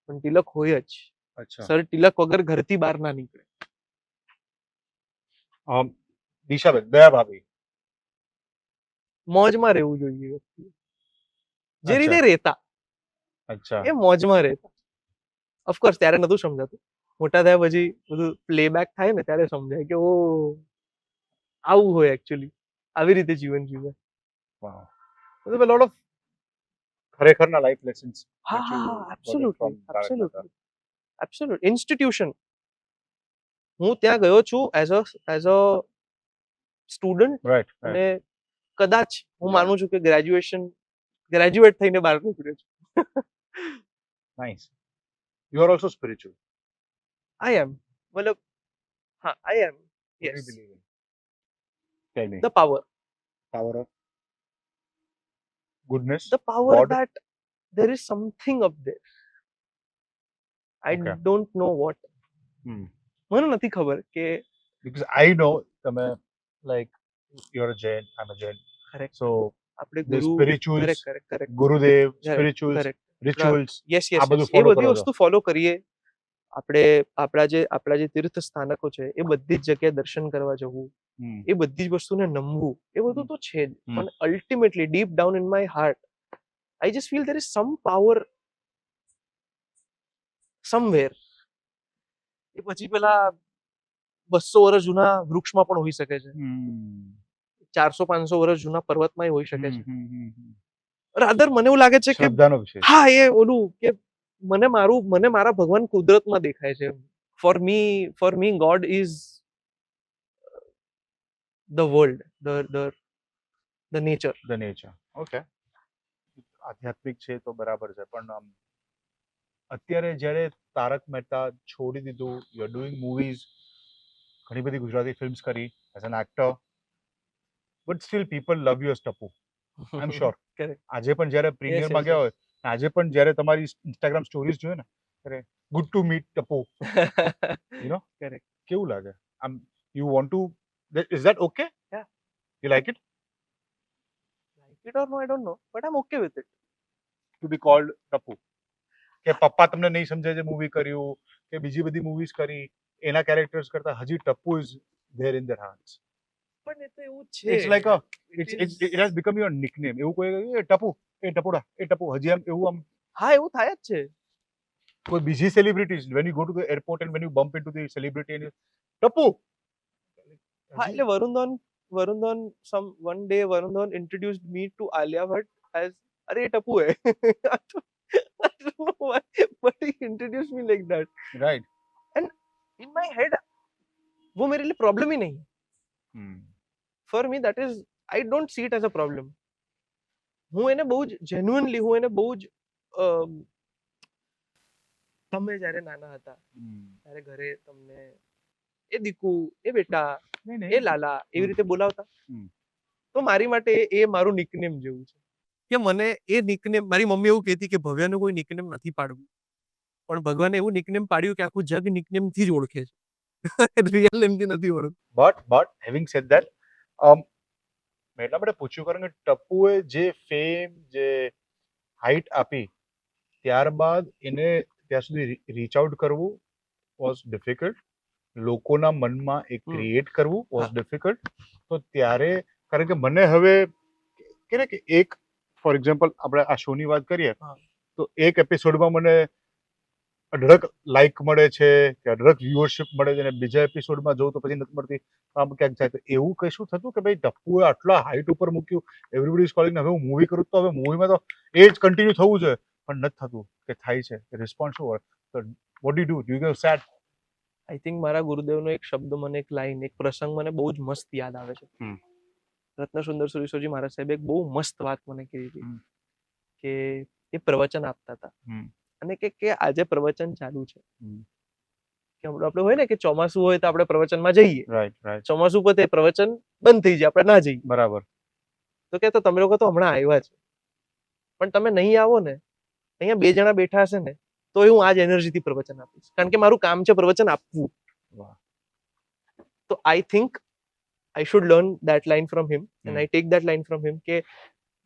પણ તિલક હોય જ. સર તિલક વગર ઘરથી બહાર ના નીકળે. દિશાબેન, દયા ભાભી, મોજમાં રહેવું જોઈએ વ્યક્તિએ. જે રીતે રહેતા એ મોજમાં રહેતા. ઓફકોર્સ ત્યારે નતું સમજાતું, મોટા થયા પછી બધું પ્લેબેક થાય ને ત્યારે સમજાય કે ઓ આવું હોય એકચ્યુઅલી, આવી રીતે જીવન જીવે. a lot of ખરેખરના લાઈફ લેસન્સ. એબ્સોલ્યુટલી. ઇન્સ્ટિટ્યુશન. હું ત્યાં ગયો છું એઝ અ સ્ટુડન્ટ. અને કદાચ હું માનું છું કે ગ્રેજ્યુએટ થઈને બહાર નીકળ્યો છું. Nice. You are also spiritual. I am. મતલબ હા, I am. Yes. Tell me the power power of goodness the power God? that there is something up there. I Okay. don't know what. મને નથી ખબર કે because I know તમે like you're a Jain, I'm a Jain. Correct. So આપણે the ગુરુ spirituals, correct Gurudev, Correct, spirituals, correct. rituals, yes આ yes બધું એ follow બધી કરો છો. વસ્તુ ફોલો કરીએ આપણે આપણા જે તીર્થ સ્થાનકો છે એ બધી જ જગ્યાએ દર્શન કરવા જવું હમ. એ બધી જ વસ્તુને નમવું એ બધું તો છે જ હમ. પણ ultimately deep down in my heart I just feel there is some power somewhere એ પછી પેલા 200 વર્ષ જૂના વૃક્ષમાં પણ હોઈ શકે છે 400-500 વર્ષ જૂના પર્વતમાં હોઈ શકે છે રાધર મને એવું લાગે છે કે શ્રદ્ધાનો વિષય છે. હા એ ઓલું કે મને મારા ભગવાન કુદરતમાં દેખાય છે for me God is the world the nature The nature. Okay. આધ્યાત્મિક છે તો બરાબર છે પણ અત્યારે જ્યારે તારક મહેતા છોડી દીધું યુ આર ડુઈંગ મૂવીઝ ઘણી બધી ગુજરાતી ફિલ્મ્સ કરી as an actor but still people love you as Tapu I am sure Correct. આજે પણ જ્યારે પ્રીમિયરમાં yes, ગયા હોય આજે પણ જ્યારે તમારી ઇન્સ્ટાગ્રામ સ્ટોરીઝ જોઈએ ને ત્યારે good to meet Tapu you know Correct. કેવું લાગે આમ you want two is that okay Yeah. You like it Like it or no, I don't know, but I'm okay with it. To be called Tapu કે પપ્પા તમને નહીં સમજે જે movie કર્યું કે બીજી બધી મૂવીઝ કરી એના કેરેક્ટર્સ કરતા હજી Tapu is there in their hearts પણ એ તો એવું છે it's like a it has become your nickname એવું કોઈ એ ટપુ એ ટપુડા એ ટપુ હજી એમ એવું આમ હા એવું થાય જ છે કોઈ બીજી celebrities van you go to the airport and when you bump into the celebrity and Tapu હા એટલે Varun Dhawan some one day Varun Dhawan introduced me to Alia Bhatt as अरे ये टप्पू है I don't know why but he introduced me like that right in my head वो मेरे लिए problem ही नहीं for me that is I don't see it as a problem હું એને બહુ જ genuinely હું એને બહુ જ તમે જ્યારે નાના હતા ત્યારે ઘરે તમને એ દીકુ એ બેટા એ લાલા એવી રીતે બોલાવતા તો મારી માટે એ મારું નિકનેમ જેવું છે કે મને એ નિકનેમ મારી મમ્મી એવું કહેતી કે ભવ્યનું કોઈ નિકનેમ નથી પાડવું પણ ભગવાને એવું નિકનેમ પાડ્યું કે આખું જગ નિકનેમ થી જ ઓળખે છે રિયલ નેમથી નથી ઓળખતું બટ હેવિંગ સેડ ધેટ મેં એટલા માટે પૂછ્યું કારણ કે ટપ્પુએ જે ફેમ જે હાઇટ આપી ત્યારબાદ એને ત્યાં સુધી રીચ આઉટ કરવું વોઝ ડિફિકલ્ટ લોકોના મનમાં એ ક્રિએટ કરવું વોઝ ડિફિકલ્ટ તો ત્યારે કારણ કે મને હવે કે ને કે એક ફોર એક્ઝામ્પલ આપણે આ શોની વાત કરીએ તો એક એપિસોડમાં મને 18 લાઈક મળે છે કે 18 વ્યુઅરશિપ મળે છે અને બીજા એપિસોડમાં જોઉં તો પછી નથી મળતી આમ ક્યાંક જાય તો એવું કશું થતું કે ભાઈ ટપ્પુએ આટલા હાઈટ ઉપર મૂક્યું એવરીબડી ઇઝ કોલિંગ હવે હું મૂવી કરું તો હવે મૂવીમાં તો એ જ કન્ટિન્યુ થવું જોઈએ પણ નથી થતું કે થાય છે કે રિસ્પોન્સ શું હોય તો what do you get said I think મારા ગુરુદેવનો એક શબ્દ મને એક લાઈન એક પ્રસંગ મને બહુ જ મસ્ત યાદ આવે છે રત્નસુંદર સુરીશ્વરજી મહારાજ સાહેબ એક બહુ મસ્ત વાત મને કીધી હતી કે એ પ્રવચન આપતા હતા અને કે આજે પ્રવચન ચાલુ છે કે આપણે હોય ને કે ચોમાસું હોય તો આપણે પ્રવચનમાં જઈએ રાઈટ ચોમાસું પતે પ્રવચન બંધ થઈ જાય આપણે ના જઈએ બરાબર તો કે તો તમે લોકો તો હમણાં આવ્યા છે પણ તમે નહીં આવો ને અહીંયા 2 જણા બેઠા હશે ને તો હું આજ એનર્જીથી પ્રવચન આપીશ કારણ કે મારું કામ છે પ્રવચન આપવું તો I think I should learn that line from him and I take that line from him કે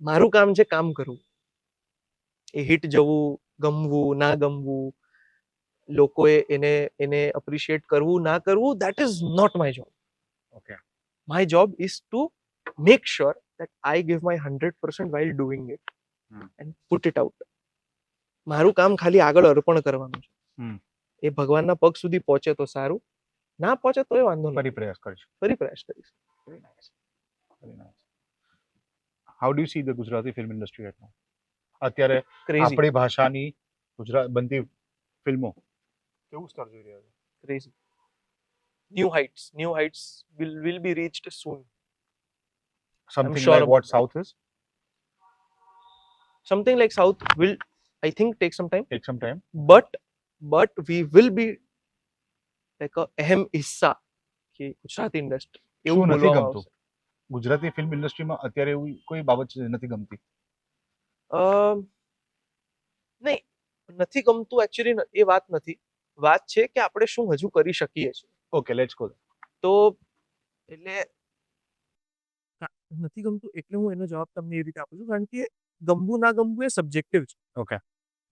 મારું કામ છે કામ કરવું એ હિટ જવું ગમવું ના ગમવું લોકોએ એને એપ્રિશિએટ કરવું ના કરવું that is not my job okay my job is to make sure that I give my 100% while doing it and put it out મારું કામ ખાલી આગળ અર્પણ કરવાનું છે એ ભગવાનના પગ સુધી પહોંચે તો સારું ના પહોંચે તો એ વાંધો નહીં ફરી પ્રયાસ કરીશ ફરી પ્રયાસ કરીશ Very nice. Very nice. How do you see the Gujarati film industry right now? અત્યારે ક્રેઝી આપણી ભાષાની ગુજરાત બનતી ફિલ્મો કેવું સ્તર જોઈ રહ્યા છે crazy new heights will be reached soon something sure like about what south is something like south will I think take some time take some time but we will be like a અહેમ હિસ્સા કે Gujarati industry શું એવું નથી બોલવામાં ગમતું? આવશે Gujarati film ઇન્ડસ્ટ્રીમાં અત્યારે એવી કોઈ બાબત છે જે નથી ગમતી? નહીં, નથી ગમતું એકચ્યુઅલી એ વાત નથી. વાત છે કે આપણે શું હજુ કરી શકીએ છીએ. Okay, let's go. તો એટલે નથી ગમતું એટલે હું એનો જવાબ તમને એ રીતે આપું છું કારણ કે ગમવું ના ગમવું એ સબ્જેક્ટિવ છે. ઓકે.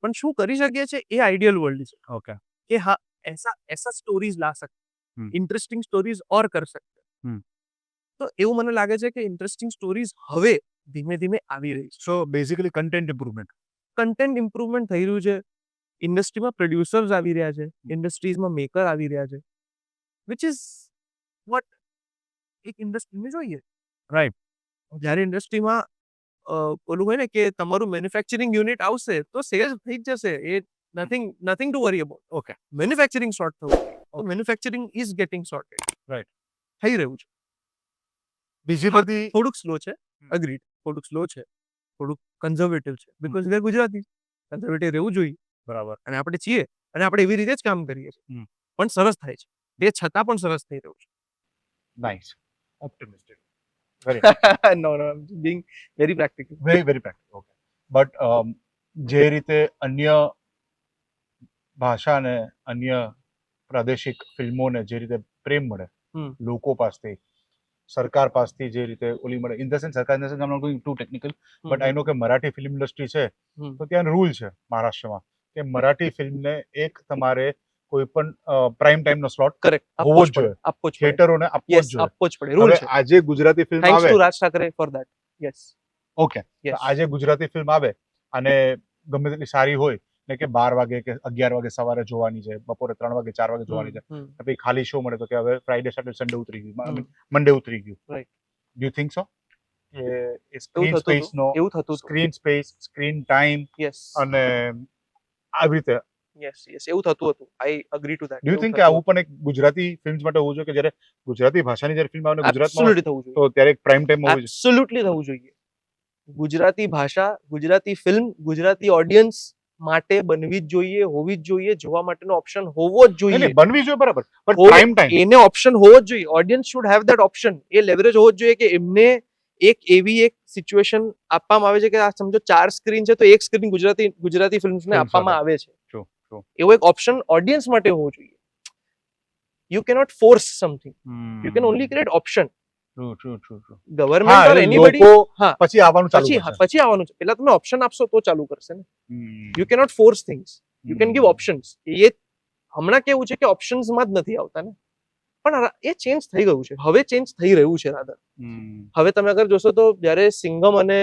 પણ શું કરી શકીએ છીએ એ આइडियल वर्ल्ड है ओके. कि हाँ ऐसा ऐसा स्टोरीज ला सकते ઇન્ટરેસ્ટિંગ સ્ટોરીઝ ઓર કર શકते હમ. તો એવું મને લાગે છે કે ઇન્ટરેસ્ટિંગ સ્ટોરીઝ હવે ધીમે ધીમે આવી રહી છે. So basically content improvement. Content improvement થઈ રહ્યું છે. ઇન્ડસ્ટ્રીમાં પ્રોડ્યુસર્સ આવી રહ્યા છે, ઇન્ડસ્ટ્રીઝમાં મેકર આવી રહ્યા છે, વિચ ઇઝ વોટ એક ઇન્ડસ્ટ્રીને જોઈએ. રાઈટ. જ્યારે ઇન્ડસ્ટ્રીમાં ઓલું હોય ને કે તમારું મેન્યુફેક્ચરિંગ યુનિટ આવશે તો સેલ્સ થઈ જ જશે. એ nothing to worry about. Okay. Manufacturing sort થવું manufacturing is getting sorted. Right. થઈ રહ્યું છે. બીજી હા, બધી થોડુંક સ્લો છે, અગ્રીડ. થોડુંક સ્લો છે, થોડુંક કન્ઝર્વેટિવ છે, because we are Gujarati. Conservative રહેવું જોઈએ બરાબર. અને આપણે છીએ અને આપણે એવી રીતે જ કામ કરીએ છીએ. પણ સરસ થાય છે. તે છતાં પણ સરસ થઈ રહ્યું છે. Nice. Optimistic. Very no no being very practical. Very practical. Okay. But જે રીતે અન્ય ભાષા અને અન્ય પ્રાદેશિક ફિલ્મોને જે રીતે પ્રેમ મળે લોકો પાસેથી, સરકાર પાસેથી જે રીતે ઓલી મળે, ઇન ધ સેન્સ સરકાર in the sense I am not going to technical, but I know કે મરાઠી ફિલ્મ ઇન્ડસ્ટ્રી છે તો ત્યાં રૂલ છે મહારાષ્ટ્રમાં કે મરાઠી ફિલ્મને એક તમારે કોઈ પણ પ્રાઇમ ટાઈમનો સ્લોટ કરેક્ટ. હોવો જ જોઈએ. આપવો જ પડે. થિયેટરોને આપવો જ યસ, જોઈએ. આપવો જ પડે. રૂલ હવે છે. આજે ગુજરાતી ફિલ્મ થેન્ક્સ આવે, to Raj Thackeray for that. Yes. Okay, તો યસ. આજે ગુજરાતી ફિલ્મ આવે અને ગમે તેટલી સારી હોય ને કે 12 વાગે કે 11 વાગે સવારે જોવાની છે, બપોરે 3 વાગે 4 વાગે જોવાની છે, પછી ખાલી શો મળે તો કે હવે ફ્રાઈડે સેટરડે સન્ડે ઉતરી ગયું, મંડે ઉતરી ગયું. Right. Do you think so કે એવું થતું હતું. એવું થતું હતું. Screen space, screen time yes. અને આવી રીતે યસ યસ એવું થતું હતું. આઈ agree two that. Do you think કે આવું પણ એક ગુજરાતી ફિલ્મ્સ માટે હોવું જોઈએ કે જ્યારે ગુજરાતી ભાષાની જ્યારે ફિલ્મ આવે ને ગુજરાતમાં હોય એબ્સોલ્યુટલી થવું જોઈએ. તો ત્યારે એક પ્રાઇમ ટાઈમ હોવું જોઈએ. એબ્સોલ્યુટલી થવું જોઈએ. ગુજરાતી ભાષા, ગુજરાતી ફિલ્મ, ગુજરાતી ઓડિયન્સ માટે બનવી જ જોઈએ, હોવી જ જોઈએ, જોવા માટેનો ઓપ્શન હોવો જ નહીં, જોઈએ. નહીં, બનવી જોઈએ બરાબર, પણ હોવો- પ્રાઇમ ટાઈમ. એને ઓપ્શન હોવો જ જોઈએ. Audience should have that option. એ લેવરેજ હોવો જ જોઈએ કે એમને એક એવી એક સિચ્યુએશન આપવામાં આવે છે કે આ સમજો 4 સ્ક્રીન છે તો એક સ્ક્રીન ગુજરાતી ફિલ્મ્સને Films આપવામાં માટે. આવે છે. True, true. એવો એક ઓપ્શન ઓડિયન્સ માટે હોવો જોઈએ. You cannot force something. You can only create option. True, true, true, true. Government હા, ઓર એટલે એનીબડી લોકો હા પછી આવવાનું ચાલુ પછી કરશે. પછી આવવાનું છે. પહેલા તમે ઓપ્શન આપશો તો ચાલુ કરશે ને. Hmm. You cannot force things. You can give hmm. Options. એ હમણાં કેવું છે કે ઓપ્શન્સમાં જ નથી આવતા ને. પણ એ ચેન્જ થઈ ગયું છે. હવે ચેન્જ થઈ રહ્યું છે રાધર. હમ. હવે તમે અગર જોશો તો જ્યારે સિંઘમ અને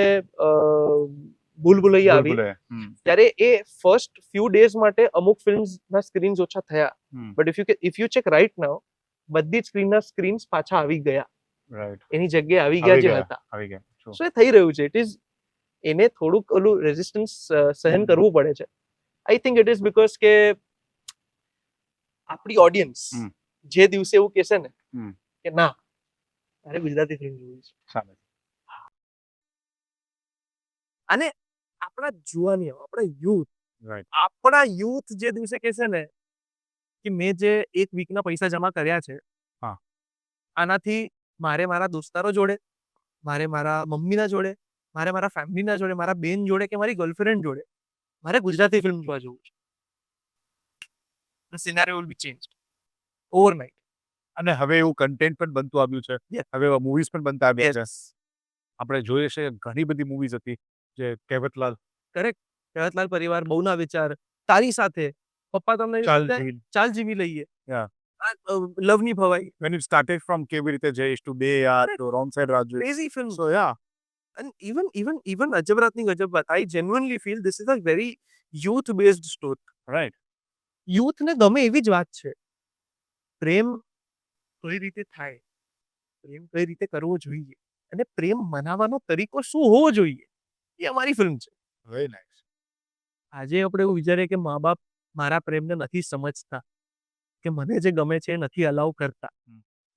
ભૂલભુલૈયા આવી બુલબુલે. હમ. ત્યારે એ ફર્સ્ટ ફ્યુ ડેઝ માટે અમુક ફિલ્મ્સના સ્ક્રીન્સ ઓછા થયા. Hmm. But if you check right now બધી જ સ્ક્રીન્સ પાછા આવી ગયા. Right. એની જગ્યાએ આવી ગયા જે હતા. આવી ગયા. True. સો એ થઈ રહ્યું છે. ઇટ ઇઝ એને થોડુંક ઓલું રેઝિસ્ટન્સ સહન કરવું પડે છે. I think it is because કે આપણી ઓડિયન્સ હમ. જે દિવસે એવું કહેશે ને હમ. કે ના તારે ગુજરાતી ફિલ્મ જોવી છે સામે. અને આપણા જુવાનીઓ Right. આપણા યુથ જે દિવસે કહેશે ને કે મેં જે એક વીકના પૈસા જમા કર્યા છે હા. આનાથી મારે મારા દોસ્તારો જોડે, મારે મારા મમ્મીના જોડે, મારે મારા ફેમિલીના જોડે, મારા બેન જોડે કે મારી ગર્લફ્રેન્ડ જોડે મારે ગુજરાતી ફિલ્મ જોવા જવું છે. The scenario will be changed overnight. અને હવે એવું કન્ટેન્ટ પણ બનતું આવ્યું છે. Yes. હવે એવા મૂવીઝ પણ બનતા આવ્યા છે. Yes. આપણે જોઈએ છે ઘણી બધી મૂવીઝ હતી જે કહેવતલાલ, કહેવતલાલ પરિવાર, બહુના વિચાર, તારી સાથે, પપ્પા તમને ચાલ ચાલ જીલ. જીવી લઈએ, Yeah. લવની Bhavai, When it started from કેવી રીતે જઈશ to બે યાર to wrong side Raju. crazy film. So yeah, And even અજબ રાતની ગજબ વાત, I genuinely feel this is a very youth based story. right. યુથને ગમે એવી જ વાત છે. પ્રેમ કઈ રીતે થાય, પ્રેમ કઈ રીતે કરવો જોઈએ અને પ્રેમ મનાવવાનો તરીકો શું હોવો જોઈએ એ અમારી ફિલ્મ છે. Very nice. આજે આપણે એવું વિચારીએ કે મા બાપ મારા પ્રેમને નથી સમજતા કે મને જે ગમે છે એ નથી અલાઉ કરતા,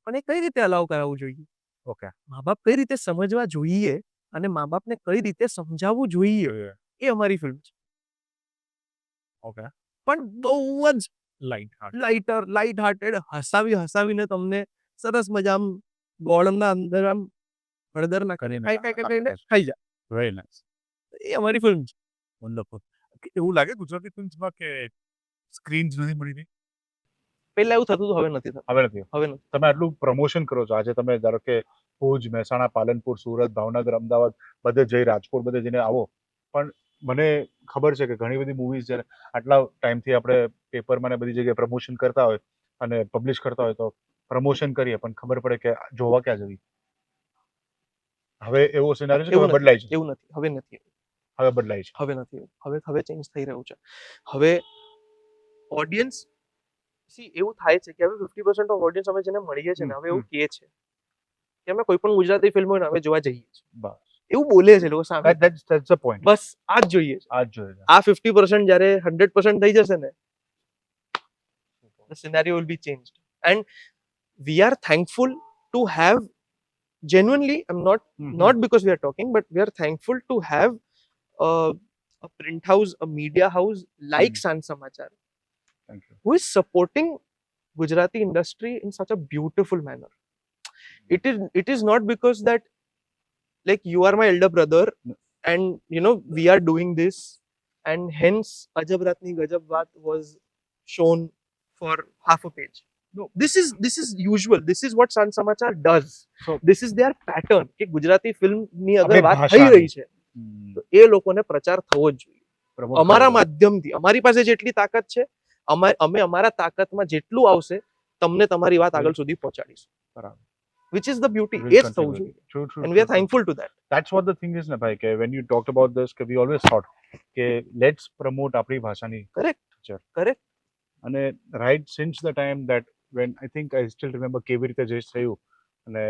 પણ એ કઈ રીતે અલાઉ કરાવવું જોઈએ? Okay. મા બાપ કઈ રીતે સમજવા જોઈએ અને મા બાપને કઈ રીતે સમજાવવું જોઈએ એ અમારી ફિલ્મ છે. Okay. પણ બહુ જ Light heart. લાઇટ હાર્ટેડ, હસાવીને તમને સરસ મજા આમ ગોળના અંદર આમ હળદર ના કરીને ખાઈને ખાઈ જા. વેરી નાઇસ, એ અમારી ફિલ્મ છે. વન્ડરફુલ. એવું લાગે ગુજરાતી ફિલ્મ્સમાં કે સ્ક્રીન્સ નથી મળી રહી? પહેલા એવું થતું હતું, હવે નથી થતું. હવે નથી. હવે નથી. તમે આટલું પ્રમોશન કરો છો, આજે તમે ધારો કે ભુજ, મહેસાણા, પાલનપુર, સુરત, ભાવનગર, અમદાવાદ બધે જઈ, રાજકોટ બધે જઈને આવો, પણ મને ખબર છે કે ઘણી બધી મૂવીઝ જ્યારે આટલા ટાઈમથી આપણે પેપરમાં ને બધી જગ્યાએ પ્રમોશન કરતા હોય અને પબ્લિશ કરતા હોય તો પ્રમોશન કરીએ પણ ખબર પડે કે જોવા ક્યાં જવી. હવે એવો સિનારિયો છે કે એવું હવે બદલાય છે, એવું નથી. હવે નથી. હવે બદલાય છે. હવે નથી. હવે ચેન્જ થઈ રહ્યું છે. હવે ઓડિયન્સ એવું થાય છે કે હવે 50% ઓફ ઓડિયન્સ અમે જેને મળીએ છીએ ને હવે એવું કહે છે કે અમે કોઈ પણ ગુજરાતી ફિલ્મ હોય ને હવે જોવા જઈએ છીએ. બસ એવું બોલે છે લોકો સામે. that's the point. બસ આ જ જોઈએ છે. આ જ જોઈએ છે. આ 50% જ્યારે 100% થઈ જશે ને, the scenario will be changed. And we are thankful to have, genuinely, I'm not because we are talking, but we are thankful to have a print house, a media house like San Samachar, Thank you. who is supporting Gujarati industry in such a beautiful manner. It is not because that, like, you are my elder brother and we are doing this, and hence Ajab Ratni Gajab Baat was shown for half a page. No, this is usual. This is what San Samachar does. So- this is their pattern. કે Gujarati film ની અગર આપણી વાત થઈ ભાષાની. રહી છે તો એ લોકોને પ્રચાર થવો જ જોઈએ. Promote અમારા કરવું. માધ્યમથી, અમારી પાસે જેટલી તાકાત છે, અમે અમારા તાકાતમાં જેટલું આવશે તમને તમારી વાત આગળ સુધી પહોંચાડીશું. બરાબર. Which is the beauty. Will એ જ થવું contribute. જોઈએ. True, true, And we are true, true. thankful to that. That's what the thing is na bhai, કે when you talked about this કે we always thought કે let's promote આપણી ભાષાની Correct. picture. Correct. અને right since the time that when I think I still remember કેવી રીતે જઈશ થયું અને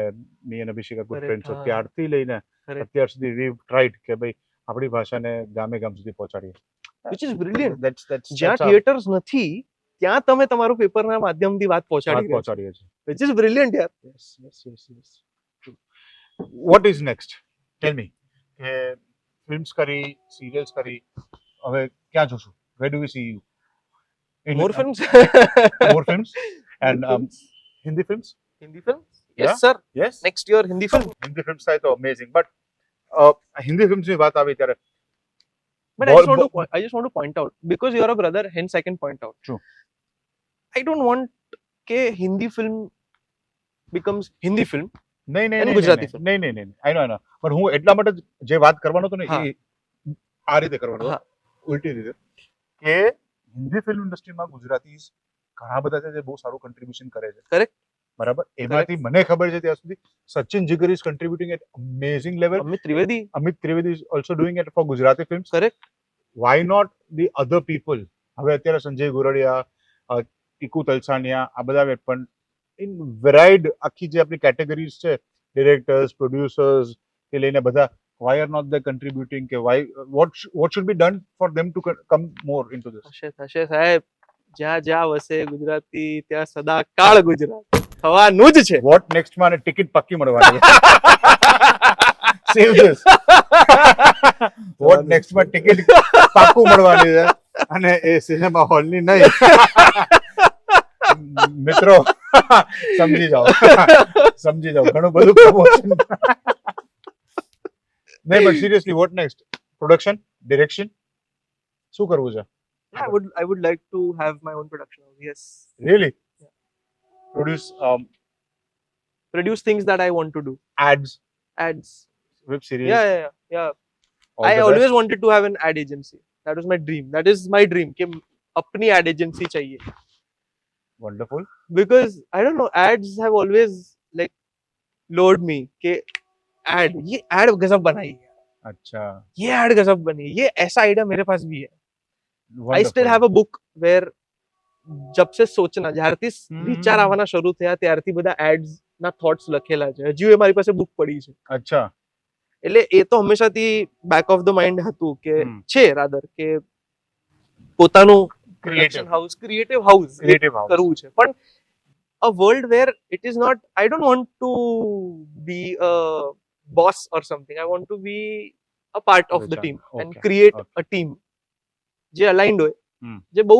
me and Abhishek are good Correct, friends, so હા. ત્યારથી લઈને Correct. અત્યાર સુધી we've tried કે ભાઈ આપણી ભાષાને ગામે ગામ સુધી પહોંચાડીએ. Which is brilliant. That's જ્યાં our થિયેટર્સ નથી ત્યાં તમે તમારું પેપરના માધ્યમથી વાત વાત પહોંચાડી રહ્યા છો. પહોંચાડીએ છીએ. Which is brilliant, યાર. Yes. True. What is next? Tell me. કે ફિલ્મ્સ કરી, સિરિયલ્સ કરી, હવે ક્યાં જોશું? Where do we see you? In More films? more films and Hindi films? Hindi films? Yeah. Yes, sir. Yes. Next year Hindi film. Hindi films થાય તો amazing. But Hindi films ની વાત આવી ત્યારે But I just want to point out, because you are a brother, hence I can point out. True. I don't want કે Hindi film becomes Hindi film. નહીં And Gujarati film. નહીં I know પણ હું એટલા માટે જે વાત કરવાનો હતો ને હા. એ આ રીતે કરવાનો હતો, હા. ઉલટી રીતે કે હિન્દી ફિલ્મ ઇન્ડસ્ટ્રીમાં ગુજરાતી ઘણા બધા છે જે બહુ સારું કન્ટ્રીબ્યુશન કરે છે. Correct. બરાબર. એમાંથી મને ખબર છે ત્યાં સુધી Sachin Jigar is contributing at amazing level. Amit Trivedi. Amit Trivedi is also doing it for Gujarati films. Correct. Why not the other people? હવે અત્યારે સંજય ગોરડિયા, ટીકુ તલસાનિયા, આ બધા પણ ઇન વેરાઇડ આખી જે આપણી કેટેગરીઝ છે, ડિરેક્ટર્સ, પ્રોડ્યુસર્સ કે લઈને બધા, why are not they contributing? કે what should be done for them to come more into this? થશે સાહેબ. જ્યાં વસે ગુજરાતી ત્યાં સદા કાળ ગુજરાત થવાનું જ છે. What next માં ટિકિટ પક્કી મળવાની છે. Save this. What next માં ટિકિટ પાક્કું મળવાની છે અને એ સિનેમા હોલની નહીં. મિત્રો સમજી જાઓ ઘણું બધું પ્રમોશન. નહીં but seriously what next? Production, direction, શું કરવું છે? I would like to have my own production house. Yes. Really? Produce Produce things that I want to do. ads, Ads. web series. Yeah. all I the always best. wanted to have an ad agency. That was my dream. That is my dream कि अपनी ad agency चाहिए. Wonderful. Because I don't know, ads have always like lured me कि ad, ये ad गजब बनाई है, अच्छा. ये ad गजब बनी, ये ऐसा आइडिया मेरे पास भी है. I still Wonderful. have a book where जब से सोचना, જ્યારથી વિચાર હમ. આવવાના શરૂ થયા ત્યારથી બધા ads ના thoughts લખેલા છે. હજુ એ મારી પાસે book પડી છે. अच्छा. એટલે એ તો હંમેશાથી બેક ઓફ ધ માઇન્ડ હતું કે છે રાધર કે પોતાનું Creative. Creative house Creative house. કરવું છે. પણ a world where it is not, I don't want to be a boss or something. I want to be a part of the Vichar. team and Okay. create a team જે aligned હોય, જે બહુ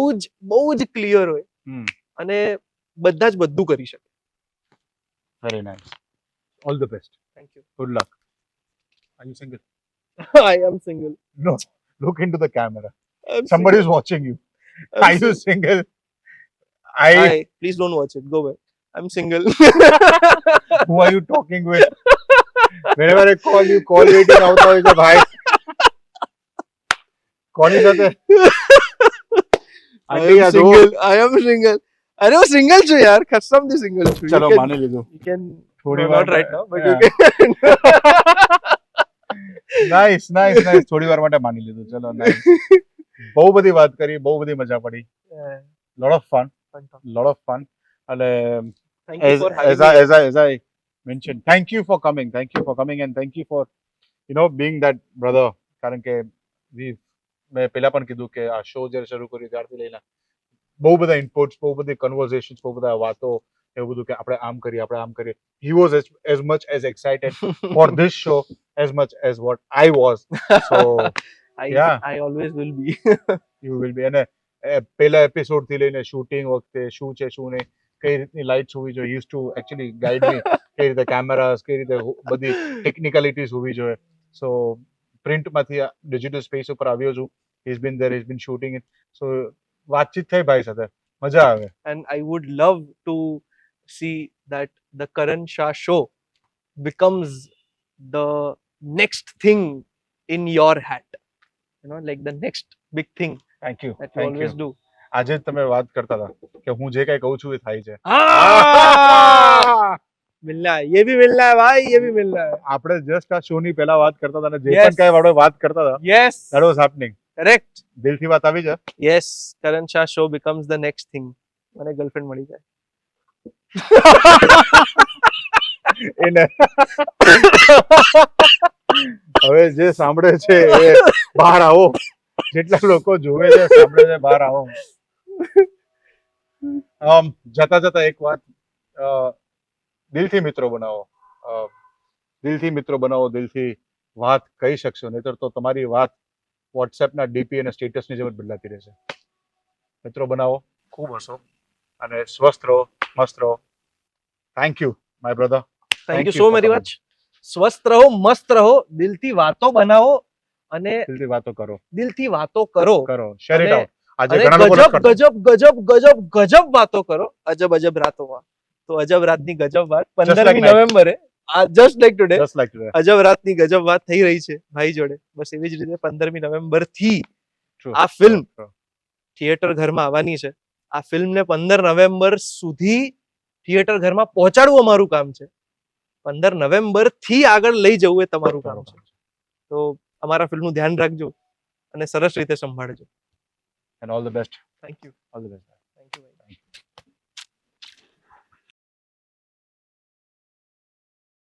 જ clear હોય અને બધા જ બધું કરી શકે. Very nice. All the best. Thank you. Good luck. Are you single? I am single. No. Look into the camera. I'm Somebody is single. watching you. I'm Are you single? I. Hi, please don't watch it. Go back. I'm single. Who are you talking with? Whenever I call you, call waiting આવતા હોય છે ભાઈ. કોની સાથે? I aunty am આ જો. single. I am single. અરે હું સિંગલ છું યાર કસમથી સિંગલ છું. ચલો You can- માની લીધું. You can થોડી no, વાર not right now, but Yeah. you can. Nice થોડી વાર માટે માની લીધું. ચલો નાઈસ. બહુ બધી વાત કરી, બહુ બધી મજા પડી. Yeah, Lot of fun. fun talk. Lot of fun. અને Thank you as for having me. as I mentioned, thank you for coming and thank you for being that brother. કારણ કે મેં પહેલા પણ કીધું કે આ શો જ્યારે શરૂ કર્યું ત્યારથી લઈને બહુ બધા ઇનપુટ્સ, બહુ બધી કન્વર્સેશન્સ, બહુ બધા વાતો, એવું બધું કે આપણે આમ કરીએ. He was as much as excited for this show as much as what I was. So yeah. I always will be. you will be. અને પહેલા એપિસોડ થી લઈને શૂટિંગ વખતે શું છે શું નહીં, કઈ રીતની લાઇટ્સ હોવી જોઈએ, યુઝ ટુ એકચ્યુઅલી ગાઈડ મી, કઈ રીતે કેમેરાસ, કઈ રીતે બધી ટેકનિકલિટીઝ હોવી જોઈએ. સો પ્રિન્ટમાંથી ડિજિટલ સ્પેસ ઉપર આવ્યો છું. he's been there, he's been shooting it. So વાતચીત થઈ ભાઈ સાથે, મજા આવે. And I would love to see that the Karan Shah show becomes the next thing in your hat. Like the next big thing thank you that you always do. આજે જ તમે વાત કરતા હતા કે હું જે કઈ કહું છું એ થાય છે. मिलना है, ये भी मिलना है भाई, ये भी मिलना है. આપણે જસ્ટ આ શો ની પહેલા વાત કરતા હતા અને જે Yes. પણ કઈ આપણે વાત કરતા હતા Yes, that was happening. correct. દિલથી વાત આવી છે. Yes, Karan Shah show becomes the next thing. મને ગર્લફ્રેન્ડ મળી જાય. એને હવે જે સાંભળે છે એ બહાર આવો, જેટલા લોકો જોવે છે સાંભળે છે બહાર આવો. જતા એક વાત, દિલથી મિત્રો બનાવો, દિલથી વાત કહી શકશો, નહીતર તો તમારી વાત વોટ્સએપના ડીપી અને સ્ટેટસની જેમ જ બદલાતી રહેશે. મિત્રો બનાવો, ખૂબ હસો અને સ્વસ્થ રહો, મસ્ત રહો. Thank you my brother. Thank you so very much. સ્વસ્થ રહો, મસ્ત રહો, દિલથી વાતો બનાવો અને દિલથી વાતો કરો, શેર શેર ઇટ આઉટ. આજે અને ઘણા લોકો નથી કરતા. ગજબ વાતો કરો અજબ રાતોમાં. તો અજબ રાતની ગજબ વાત Just like 15મી night. નવેમ્બરે just like today Just like today. અજબ રાતની ગજબ વાત થઈ રહી છે ભાઈ જોડે. બસ એવી જ રીતે 15મી નવેમ્બર થી True. આ film True. થિયેટર ઘરમાં આવવાની છે. આ ફિલ્મને 15 નવેમ્બર સુધી થિયેટર ઘરમાં પહોંચાડવું અમારું કામ છે. 15 નવેમ્બર થી આગળ લઈ જવું એ તમારું કામ છે. તો અમારા ફિલ્મનું ધ્યાન રાખજો અને સરસ રીતે સંભાળજો. And all the best. Thank you. All the best.